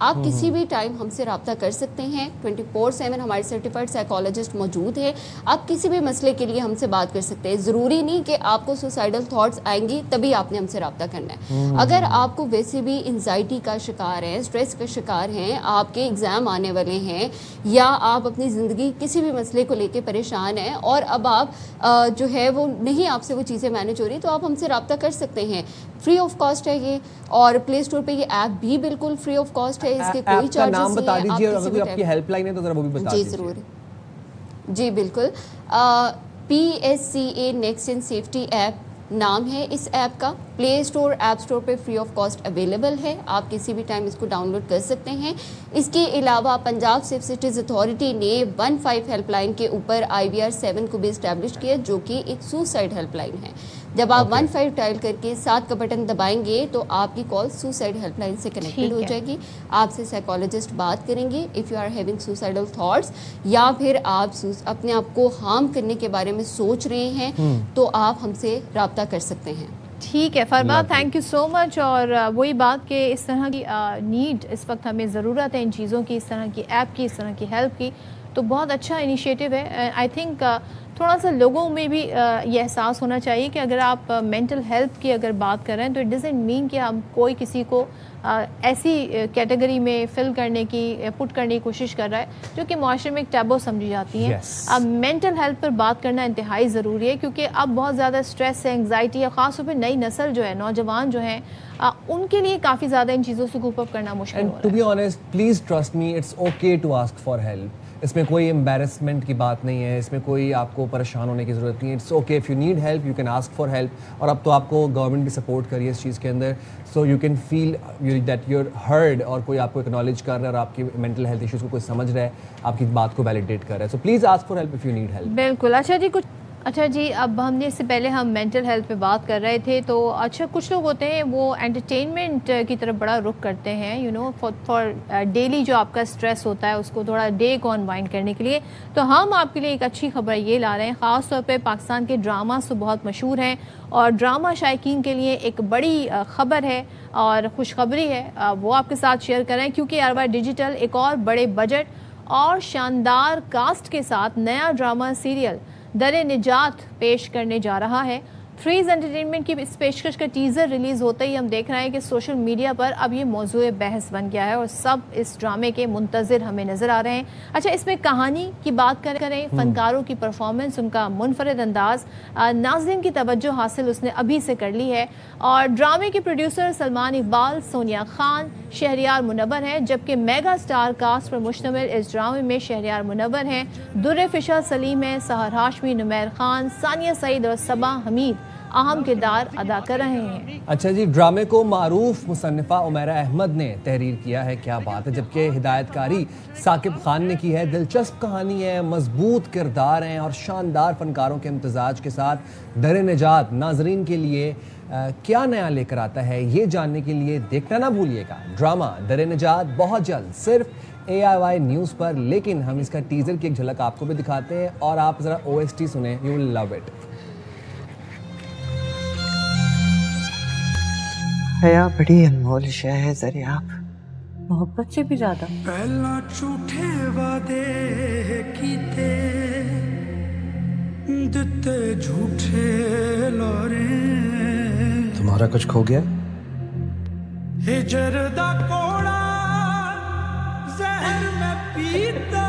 آپ کسی بھی ٹائم ہم سے رابطہ کر سکتے ہیں. 24/7 ہمارے سرٹیفائڈ سائیکالوجسٹ موجود ہیں. آپ کسی بھی مسئلے کے لیے ہم سے بات کر سکتے ہیں. ضروری نہیں کہ آپ کو سوسائڈل تھاٹس آئیں گی تبھی آپ نے ہم سے رابطہ کرنا ہے. اگر آپ کو ویسے بھی انزائٹی کا شکار ہیں, اسٹریس کا شکار ہیں, آپ کے ایگزام آنے والے ہیں, یا آپ اپنی زندگی کسی بھی مسئلے کو لے کے پریشان ہیں اور اب آپ جو ہے وہ نہیں آپ سے وہ چیزیں مینیج ہو رہی, تو آپ ہم سے رابطہ کر سکتے ہیں. فری آف کاسٹ ہے یہ, اور پلے اسٹور پہ یہ ایپ بھی بالکل فری آف کاسٹ ہے. اس کے کوئی چارجز نہیں ہے. بتا دیجیے, اور اگر آپ کی ہیلپ لائن ہے تو ذرا وہ بھی بتا دیجیے. جی ضرور, جی بالکل. PSCA نیکسٹ ان سیفٹی ایپ نام ہے اس ایپ کا. پلے اسٹور, ایپ اسٹور پہ فری آف کاسٹ اویلیبل ہے. آپ کسی بھی ٹائم اس کو ڈاؤن لوڈ کر سکتے ہیں. اس کے علاوہ پنجاب سیف سٹیز اتھارٹی نے 15 ہیلپ لائن کے اوپر IVR 7 کو بھی اسٹیبلش کیا, جو کہ ایک سوسائڈ ہیلپ لائن ہے. جب آپ 15 ڈائل کر کے 7 کا بٹن دبائیں گے تو آپ کی کال سوسائڈ ہیلپ لائن سے کنیکٹڈ ہو جائے گی. آپ سے سائیکالوجسٹ بات کریں گے if you are having suicidal thoughts, یا پھر آپ اپنے آپ کو ہارم کرنے کے بارے میں سوچ رہے ہیں تو آپ ہم سے رابطہ کر سکتے ہیں. ٹھیک ہے فرما, تھینک یو سو مچ. اور وہی بات کہ اس طرح کی نیڈ اس وقت ہمیں ضرورت ہے ان چیزوں کی, اس طرح کی ایپ کی, اس طرح کی ہیلپ کی, تو بہت اچھا انیشیٹو ہے. آئی تھنک تھوڑا سا لوگوں میں بھی یہ احساس ہونا چاہیے کہ اگر آپ مینٹل ہیلتھ کی اگر بات کر رہے ہیں تو اٹ ڈزنٹ مین کہ ہم کوئی کسی کو ایسی کیٹیگری میں فل کرنے کی, پٹ کرنے کی کوشش کر رہا ہے جو کہ معاشرے میں ایک ٹیبو سمجھی جاتی ہیں. اب مینٹل ہیلتھ پر بات کرنا انتہائی ضروری ہے, کیونکہ اب بہت زیادہ اسٹریس ہے, انگزائٹی ہے, خاص طور پہ نئی نسل جو ہے, نوجوان جو ہیں, ان کے لیے کافی زیادہ ان چیزوں سے کوپ اپ کرنا مشکل ہو رہا ہے. To be honest, please trust me, it's okay to ask for help. اس میں کوئی امبیرسمنٹ کی بات نہیں ہے, اس میں کوئی آپ کو پریشان ہونے کی ضرورت نہیں ہے. It's okay, if you need help you can ask for help. اور اب تو آپ کو گورنمنٹ بھی سپورٹ کر رہی ہے اس چیز کے اندر, so you can feel that you are heard, اور کوئی آپ کو اکنالج کر رہا ہے اور آپ کی مینٹل ہیلتھ ایشوز کو کوئی سمجھ رہا ہے, آپ کی بات کو ویلیڈیٹ کر رہا ہے. So please ask for help if you need help. بالکل. اچھا جی, اب ہم نے اس سے پہلے ہم مینٹل ہیلتھ پہ بات کر رہے تھے, تو اچھا کچھ لوگ ہوتے ہیں وہ انٹرٹینمنٹ کی طرف بڑا رخ کرتے ہیں, یو نو, فار ڈیلی جو آپ کا اسٹریس ہوتا ہے اس کو تھوڑا ڈے کو انوائنڈ کرنے کے لیے. تو ہم آپ کے لیے ایک اچھی خبر یہ لا رہے ہیں, خاص طور پہ پاکستان کے ڈراماز تو بہت مشہور ہیں, اور ڈرامہ شائقین کے لیے ایک بڑی خبر ہے اور خوشخبری ہے, وہ آپ کے ساتھ شیئر کر رہے ہیں, کیونکہ اربا ڈیجیٹل ایک اور بڑے بجٹ اور شاندار کاسٹ کے ساتھ نیا ڈرامہ سیریل در نجات پیش کرنے جا رہا ہے. فریز انٹرٹینمنٹ کی اس پیشکش کا ٹیزر ریلیز ہوتے ہی ہم دیکھ رہے ہیں کہ سوشل میڈیا پر اب یہ موضوع بحث بن گیا ہے, اور سب اس ڈرامے کے منتظر ہمیں نظر آ رہے ہیں. اچھا, اس میں کہانی کی بات کریں, فنکاروں کی پرفارمنس, ان کا منفرد انداز, ناظرین کی توجہ حاصل اس نے ابھی سے کر لی ہے. اور ڈرامے کے پروڈیوسر سلمان اقبال, سونیا خان, شہریار منور ہیں, جبکہ میگا سٹار کاسٹ پر مشتمل اس ڈرامے میں شہریار منور ہیں, در فشا سلیم ہیں, سحر ہاشمی, نمیر خان, ثانیہ سعید اور صبا حمید اہم کردار ادا کر رہے ہیں. اچھا جی, ڈرامے کو معروف مصنفہ عمیرہ احمد نے تحریر کیا ہے, کیا بات ہے, جبکہ ہدایت کاری ثاقب خان نے کی ہے. دلچسپ کہانی ہے, مضبوط کردار ہیں, اور شاندار فنکاروں کے امتزاج کے ساتھ در نجات ناظرین کے لیے کیا نیا لے کر آتا ہے, یہ جاننے کے لیے دیکھنا نہ بھولیے گا ڈرامہ در نجات بہت جلد صرف AIY نیوز پر. لیکن ہم اس کا ٹیزر کی ایک جھلک آپ کو بھی دکھاتے ہیں, اور آپ ذرا OST سنیں, یو ول لو اٹ. حیا بڑی انمول شے ہے ذریعہ, محبت سے بھی زیادہ. پہلا جھوٹے وعدے کیتے, دتے جھوٹے لارے, تمہارا کچھ کھو گیا؟ ہجر دا کوڑا زہر میں پیتا.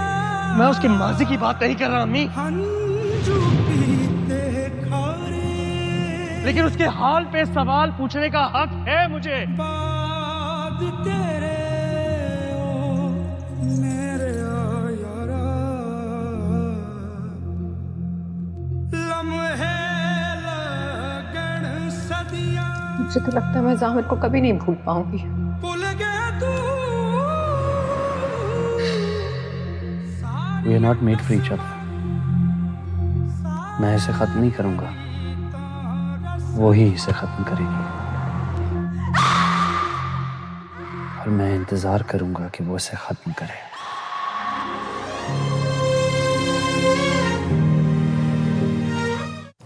میں اس کے ماضی کی بات نہیں کر رہا امی, ہنجو پیتے کھارے, لیکن اس کے حال پہ سوال پوچھنے کا حق ہے مجھے. بات تیرے او میرے یارا, لمحے لگن صدیاں. مجھے تو لگتا ہے میں زامر کو کبھی نہیں بھول پاؤں گی. بھول گیا تو. We are not made for each other. میں اسے ختم نہیں کروں گا, وہی اسے ختم کرے گی, اور میں انتظار کروں گا کہ وہ اسے ختم کرے.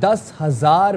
10,000